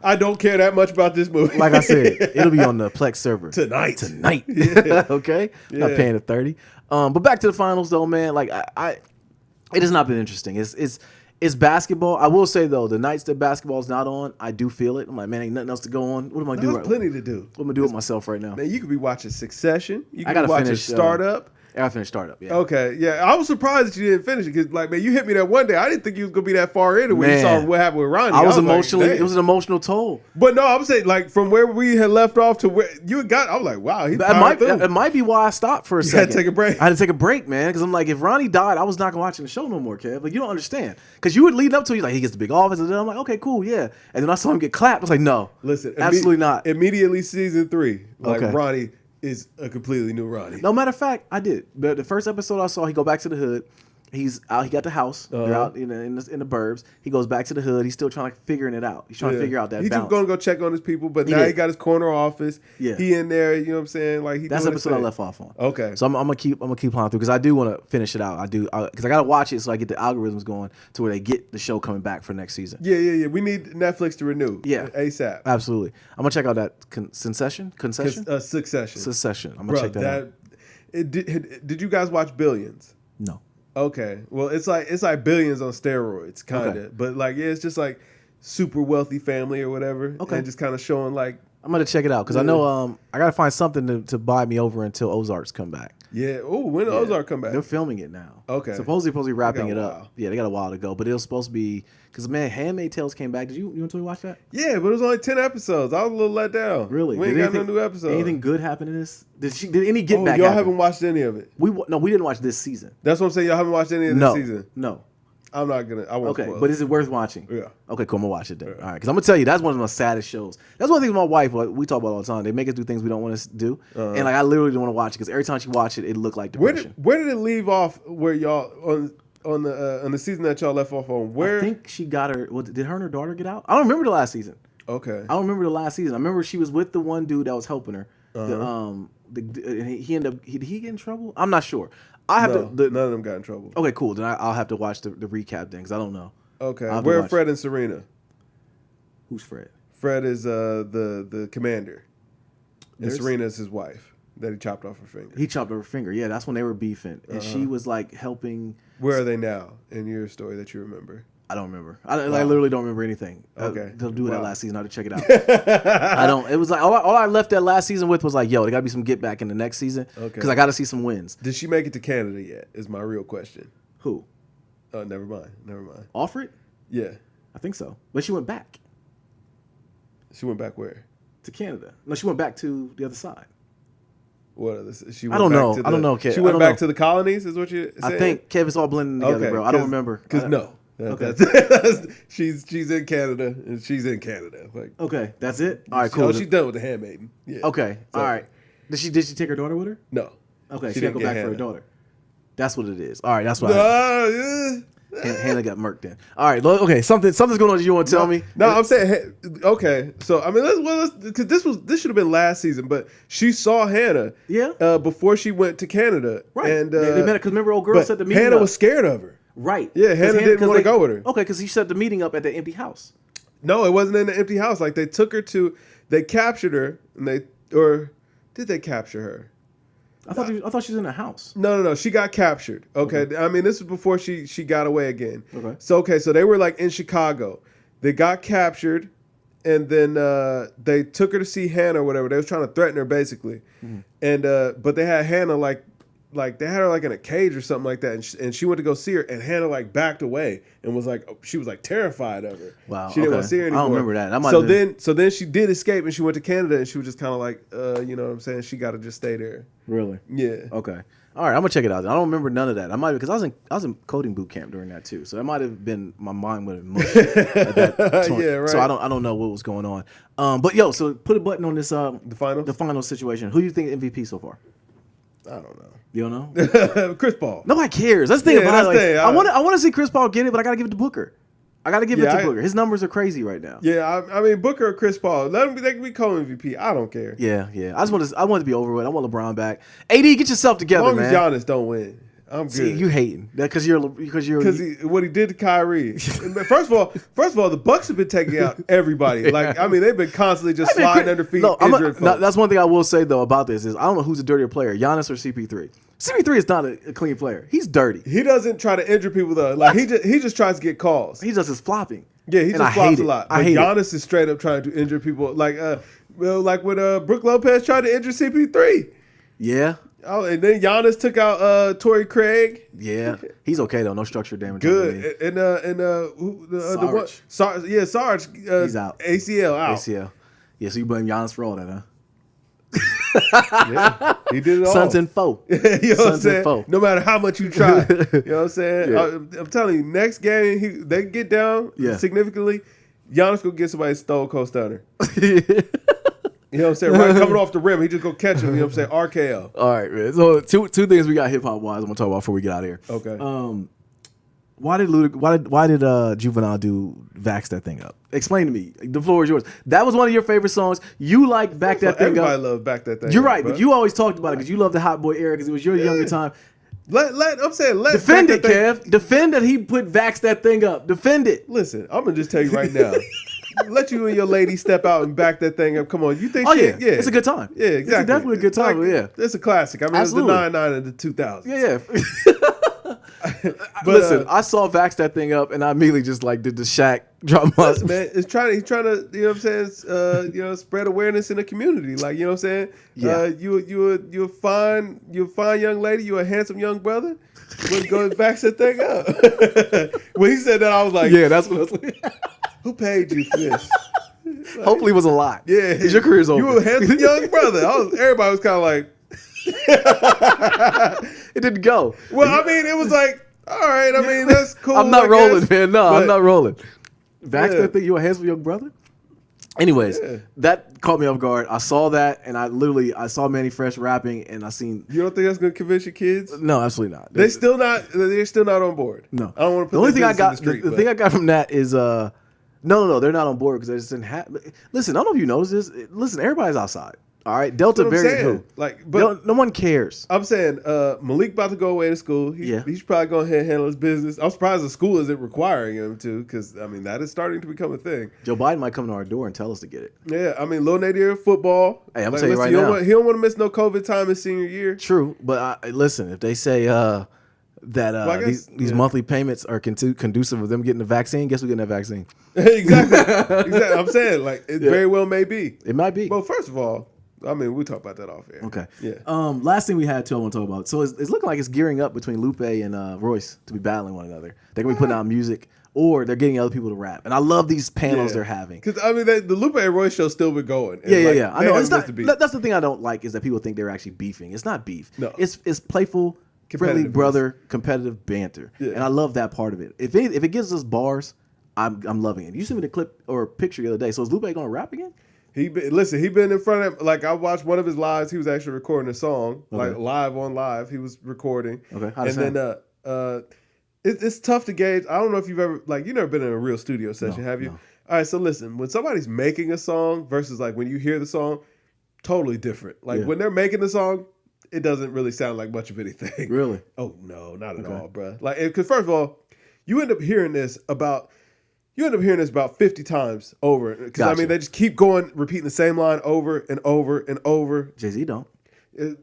I don't care that much about this movie. Like I said, it'll be on the Plex server tonight. Yeah. Okay. Yeah. Not paying the 30. But back to the finals though, man. Like it has not been interesting. It's basketball. I will say though, the nights that basketball's not on, I do feel it. I'm like, man, ain't nothing else to go on. What am I doing? There's plenty to do. What am I doing with myself right now? Man, you could be watching Succession. You I could be watching finish, Startup. I gotta finish Startup. Yeah. Okay. Yeah. I was surprised that you didn't finish it because, like, man, you hit me that one day. I didn't think you was gonna be that far in it when you saw what happened with Ronnie. I was emotionally. Like, it was an emotional toll. But no, I'm saying like from where we had left off to where you got. I'm like, wow. It might be why I stopped for a second. You had to take a break. I had to take a break, man, because I'm like, if Ronnie died, I was not gonna watch the show no more, Kev. Like, you don't understand because you would lead up to it, like he gets the big office, and then I'm like, okay, cool, yeah. And then I saw him get clapped. I was like, no, listen, absolutely not. Immediately season 3, like Ronnie is a completely new Ronnie. No matter of fact, I did. The first episode I saw, he go back to the hood. He's out. He got the house. They're out in the burbs. He goes back to the hood. He's still trying to figuring it out. He's trying to figure out that balance. He's just going to go check on his people, but now he got his corner office. Yeah, he in there. You know what I'm saying? Like that's the episode I left off on. Okay, so I'm gonna keep plowing through because I do want to finish it out. I do because I gotta watch it so I get the algorithms going to where they get the show coming back for next season. Yeah. We need Netflix to renew. Yeah, ASAP. Absolutely. I'm gonna check out that Succession. Succession. I'm gonna check that out. Did you guys watch Billions? No. Okay, well, it's like Billions on steroids, kind of, but like it's just like super wealthy family or whatever. Okay, and just kind of showing like I'm gonna check it out because I know I gotta find something to buy me over until Ozarks come back. Yeah. Oh, when did Ozark come back? They're filming it now. Okay. Supposedly wrapping it up. Yeah, they got a while to go, but it was supposed to be because man, Handmaid's Tales came back. Did you want to watch that? Yeah, but it was only 10 episodes. I was a little let down. Really? We ain't got no new episode. Anything good happen in this? Did any get back? Y'all happen? haven't watched any of it. We didn't watch this season. That's what I'm saying. Y'all haven't watched any of this season. No. I'm not gonna. I won't. Okay, spoil but is it worth watching? Yeah. Okay, cool. I'm gonna watch it then. Yeah. All right, because I'm gonna tell you that's one of the most saddest shows. That's one thing with my wife. We talk about all the time. They make us do things we don't want to do, and like I literally don't want to watch it because every time she watch it, it looked like depression. Where did it leave off? Where y'all on the season that y'all left off on? Where I think she got her. Did her and her daughter get out? I don't remember the last season. Okay. I don't remember the last season. I remember she was with the one dude that was helping her. He ended up. Did he get in trouble? I'm not sure. None of them got in trouble. Okay, cool. Then I'll have to watch the recap then because I don't know. Okay. Where are Fred and Serena? Who's Fred? Fred is the commander. And Serena is his wife that he chopped off her finger. He chopped off her finger. Yeah, that's when they were beefing. And she was like helping. Where are they now in your story that you remember? I don't remember. I literally don't remember anything. Okay. They'll do that last season. I had to check it out. I don't. It was like all I left that last season with was like, yo, there got to be some get back in the next season. Okay. Because I got to see some wins. Did she make it to Canada yet? Is my real question. Who? Oh, never mind. Alfred? Yeah. I think so. But she went back. She went back where? To Canada. No, she went back to the other side. What? I don't know. I don't know, Kev. She went back to the colonies, is what you saying? I think, Kev, it's all blending together, bro. I don't remember. Because Okay. She's in Canada, and she's in Canada. Like, okay, that's it. All right, cool. She's done with the Handmaiden. Yeah. Okay, So, all right. Did she take her daughter with her? No. Okay, she got to go back for her daughter. That's what it is. All right, that's why. Hannah got murked in. All right, okay. Something's going on. You want to tell me? No, I'm saying okay. So I mean, let's because this should have been last season, but she saw Hannah. Yeah. Before she went to Canada. Right. And they met because remember, old girl said the meeting. Hannah was scared of her. Right. Yeah, Hannah didn't want to go with her. Okay, because he set the meeting up at the empty house. No, it wasn't in the empty house. Like they captured her, and did they capture her? I thought she was in a house. No. She got captured. Okay. I mean, this was before she got away again. Okay. So they were like in Chicago. They got captured, and then they took her to see Hannah or whatever. They was trying to threaten her basically, and but they had Hannah like they had her like in a cage or something like that, and she went to go see her, and Hannah like backed away and was like she was like terrified of her. Wow. She didn't want to see her anymore. I don't remember that. So then she did escape, and she went to Canada, and she was just kind of like, you know what I'm saying? She got to just stay there. Really? Yeah. Okay. All right, I'm gonna check it out. I don't remember none of that. I might because I was in coding boot camp during that too, so that might have been my mind would have mushed at that point. Yeah, right. So I don't know what was going on. But so put a button on this the final situation. Who do you think MVP so far? I don't know. You don't know? Chris Paul. Nobody cares. That's the thing about it. Like, I want to see Chris Paul get it, but I gotta give it to Booker. I gotta give it to Booker. His numbers are crazy right now. Yeah, I mean Booker or Chris Paul. They can be co-MVP. I don't care. Yeah. I want it to be over with. I want LeBron back. AD, get yourself together, man. As long as Giannis don't win, I'm good. See, you hating because what he did to Kyrie. First of all, the Bucks have been taking out everybody. Like I mean, they've been constantly just sliding under feet. That's one thing I will say though about this is I don't know who's a dirtier player, Giannis or CP3. CP3 is not a clean player. He's dirty. He doesn't try to injure people though. Like he just tries to get calls. He does his flopping. Yeah, he just flops a lot. But Giannis is straight up trying to injure people. Like when Brook Lopez tried to injure CP3. Yeah. Oh, and then Giannis took out Torrey Craig. Yeah, he's okay though. No structural damage. Good. Sarge. Sarge. He's out. ACL out. ACL. Yeah, so you blame Giannis for all that, huh? Yeah, he did it all. Sons and foe. You know what I'm saying? No matter how much you try. You know what I'm saying? Yeah. I'm telling you, next game they get down significantly. Giannis gonna get somebody Stone Cold Stunner. You know what I'm saying? Right coming off the rim, he just go catch him. You know what I'm saying? RKO. All right, man. So two things we got hip hop wise. I'm gonna talk about before we get out of here. Okay. Why did Juvenile do Vax that thing up? Explain to me. The floor is yours. That was one of your favorite songs. You like Back That Thing Up. Everybody loved Back That Thing Up. You're right, but you always talked about it because you love the Hot Boy era because it was your younger time. I'm saying let defend it, Kev. Defend that he put Vax That Thing Up. Defend it. Listen, I'm gonna just tell you right now. Let you and your lady step out and back that thing up. Come on, you think? Yeah, it's a good time. Yeah, exactly. It's definitely a good time. It's a classic. I mean, absolutely. It was the 99 and the 2000s. Yeah. But listen, I saw Vax That Thing Up, and I immediately just like did the Shaq drop my. Man, he's trying to, you know what I'm saying? Spread awareness in the community. Like, you know what I'm saying? Yeah. You a fine young lady. You a handsome young brother. Let's go and Vax that thing up. When he said that, I was like, yeah, that's what I was like. Who paid you for this? Like, hopefully, it was a lot. Yeah, because your career's over. You a handsome young brother. Everybody was kind of like. It didn't go. Well, I mean, it was like, all right. I mean, that's cool. I'm not rolling, man. No, I'm not rolling. Vax that thing. You a handsome young brother. Anyways, that caught me off guard. I saw that, and I saw Manny Fresh rapping, and I seen. You don't think that's gonna convince your kids? No, absolutely not. They're still not on board. No, I don't want to put the only thing I got. The thing I got from that is no, they're not on board because they just didn't have. Listen, I don't know if you noticed this. Listen, everybody's outside. All right, Delta variant. But no one cares. I'm saying Malik about to go away to school. He's probably going to handle his business. I'm surprised the school isn't requiring him to, because I mean that is starting to become a thing. Joe Biden might come to our door and tell us to get it. Yeah, I mean Lil Nadir football. Hey, I'm saying right now, he don't want to miss no COVID time his senior year. True, but listen, if they say that these monthly payments are conducive of them getting the vaccine, guess we're getting that vaccine. Exactly. I'm saying it very well may be. It might be. Well, first of all, I mean, we'll talk about that off air. Okay. Yeah. Last thing we had too, I want to talk about. So it's looking like it's gearing up between Lupe and Royce to be battling one another. They're gonna be putting out music, or they're getting other people to rap. And I love these panels they're having. Because I mean, the Lupe and Royce show still been going. Yeah. I know. It's not, that's the thing I don't like is that people think they're actually beefing. It's not beef. No. It's playful friendly brother, competitive banter, and I love that part of it. If it gives us bars, I'm loving it. You sent me the clip or picture the other day. So is Lupe going to rap again? He been in front of, like, I watched one of his lives. He was actually recording a song, like live on live. He was recording. Okay, and then it's tough to gauge. I don't know if you've ever, like, you've never been in a real studio session, have you? No. All right, so listen, when somebody's making a song versus like when you hear the song, totally different. Like when they're making the song, it doesn't really sound like much of anything. Really? Oh no, not at all, bro. Like, because first of all, you end up hearing this about 50 times over. Because I mean, they just keep repeating the same line over and over and over. Jay-Z don't.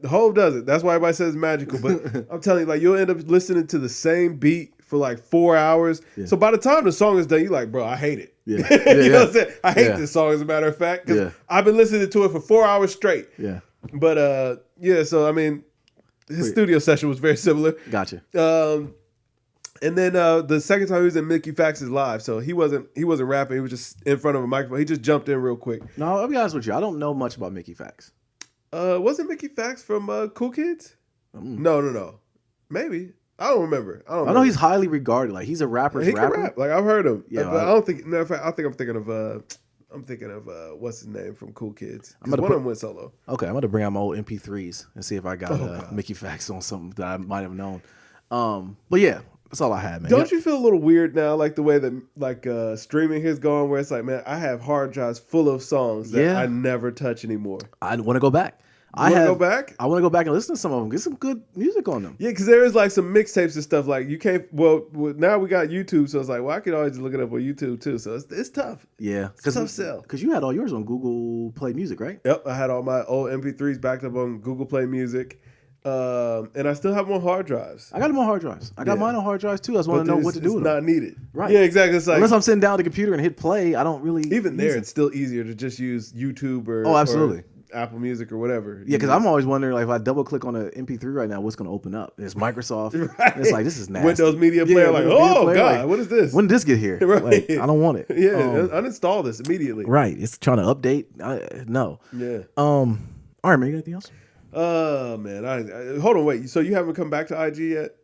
Hove does it. That's why everybody says it's magical. But I'm telling you, like, you'll end up listening to the same beat for like 4 hours. Yeah. So by the time the song is done, you're like, bro, I hate it. Yeah. You know what I'm saying? I hate this song, as a matter of fact, because I've been listening to it for 4 hours straight. Yeah. But so I mean, his studio session was very similar. Gotcha. And then the second time he was in Mickey Fax's live, so he wasn't rapping. He was just in front of a microphone. He just jumped in real quick. No, I'll be honest with you. I don't know much about Mickey Fax. Wasn't Mickey Fax from Cool Kids? No. Maybe. I don't remember. I know he's highly regarded. Like, he's a rapper's rapper. He can rap. Like, I've heard him. Yeah, but I don't think. Matter of fact, I think I'm thinking of what's his name from Cool Kids. One of them went solo. Okay, I'm gonna bring out my old MP3s and see if I got Mickey Fax on something that I might have known. But yeah, that's all I had, man. Don't you feel a little weird now, like the way that like streaming has gone, where it's like, man, I have hard drives full of songs that I never touch anymore. I want to go back. I want to go back and listen to some of them. Get some good music on them. Yeah, because there is like some mixtapes and stuff. Like, you can't. Well, now we got YouTube, so it's like, well, I could always just look it up on YouTube too. So it's tough. Yeah, it's a tough sell. Because you had all yours on Google Play Music, right? Yep, I had all my old MP3s backed up on Google Play Music, and I still have them on hard drives. I got them on hard drives. I got mine on hard drives too. I just want to know what to do with them. It's not needed. Right. Yeah, exactly. It's like, unless I'm sitting down at the computer and hit play, I don't really. Even there, it's still easier to just use YouTube or absolutely. Apple Music or whatever. Yeah, because I'm always wondering, like, if I double click on an MP3 right now, what's going to open up? It's Microsoft. Right. It's like, this is nasty. Windows Media Player, like, oh God, like, what is this? When did this get here? Right. Like, I don't want it. Yeah, uninstall this immediately. Right. It's trying to update. No. Yeah. All right, man. You got anything else? Man. I hold on, wait. So you haven't come back to IG yet?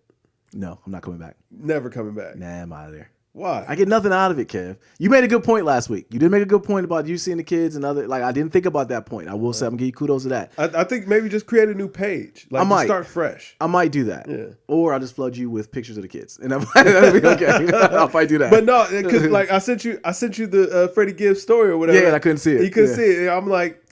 No, I'm not coming back. Never coming back? Nah, I'm out of there. Why? I get nothing out of it, Kev. You made a good point last week. You did make a good point about you seeing the kids and other. Like, I didn't think about that point. I will say, I'm gonna give you kudos to that. I think maybe just create a new page. Like, I might start fresh. I might do that. Yeah. Or I'll just flood you with pictures of the kids, and that'll be okay. I'll probably do that. But no, because like I sent you the Freddie Gibbs story or whatever. Yeah, and I couldn't see it. You couldn't see it. I'm like,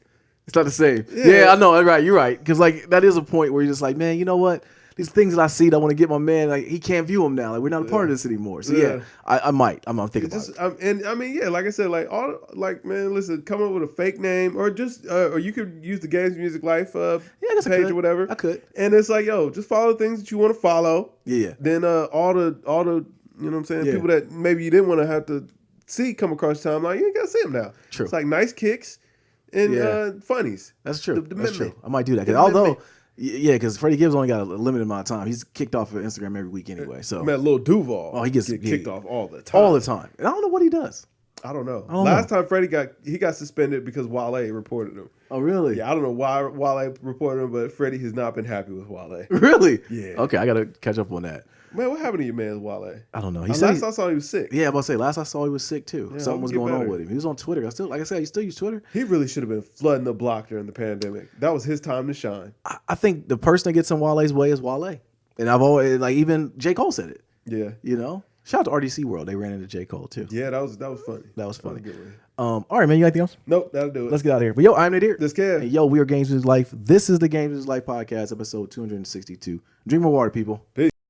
it's not the same. Yeah, I know. Right, you're right. Because like that is a point where you're just like, man, you know what? These things that I see that I want to get my man, like, he can't view them now. Like, we're not a part of this anymore. So I might. I'm thinking about it. And I mean, like I said, man, listen, come up with a fake name or just or you could use the GamesMusicLyfe page or whatever. I could. And it's like, yo, just follow the things that you want to follow. Yeah. Then all the you know what I'm saying, people that maybe you didn't want to have to see come across your timeline, you ain't gotta see them now. True. It's like nice kicks and funnies. That's true. That's true. I might do that. Although. Yeah, because Freddie Gibbs only got a limited amount of time. He's kicked off of Instagram every week anyway. So man, Lil Duval. Oh, he gets kicked off all the time. All the time. And I don't know what he does. I don't know. Last time Freddie got suspended because Wale reported him. Oh, really? Yeah, I don't know why Wale reported him, but Freddie has not been happy with Wale. Really? Yeah. Okay, I got to catch up on that. Man, what happened to your man, Wale? I don't know. Last I saw he was sick. Yeah, I'm about to say, last I saw he was sick too. Yeah, something was going on with him. He was on Twitter. Like I said, you still use Twitter? He really should have been flooding the block during the pandemic. That was his time to shine. I think the person that gets in Wale's way is Wale. And I've always, like, even J. Cole said it. Yeah. You know? Shout out to RDC World. They ran into J. Cole too. Yeah, that was funny. That was funny. All right, man. You got anything else? Nope, that'll do it. Let's get out of here. But yo, I'm Nadir. This Kev. And yo, we are GamesMusicLyfe. This is the GamesMusicLyfe podcast, episode 262. Drink more water, people. Peace.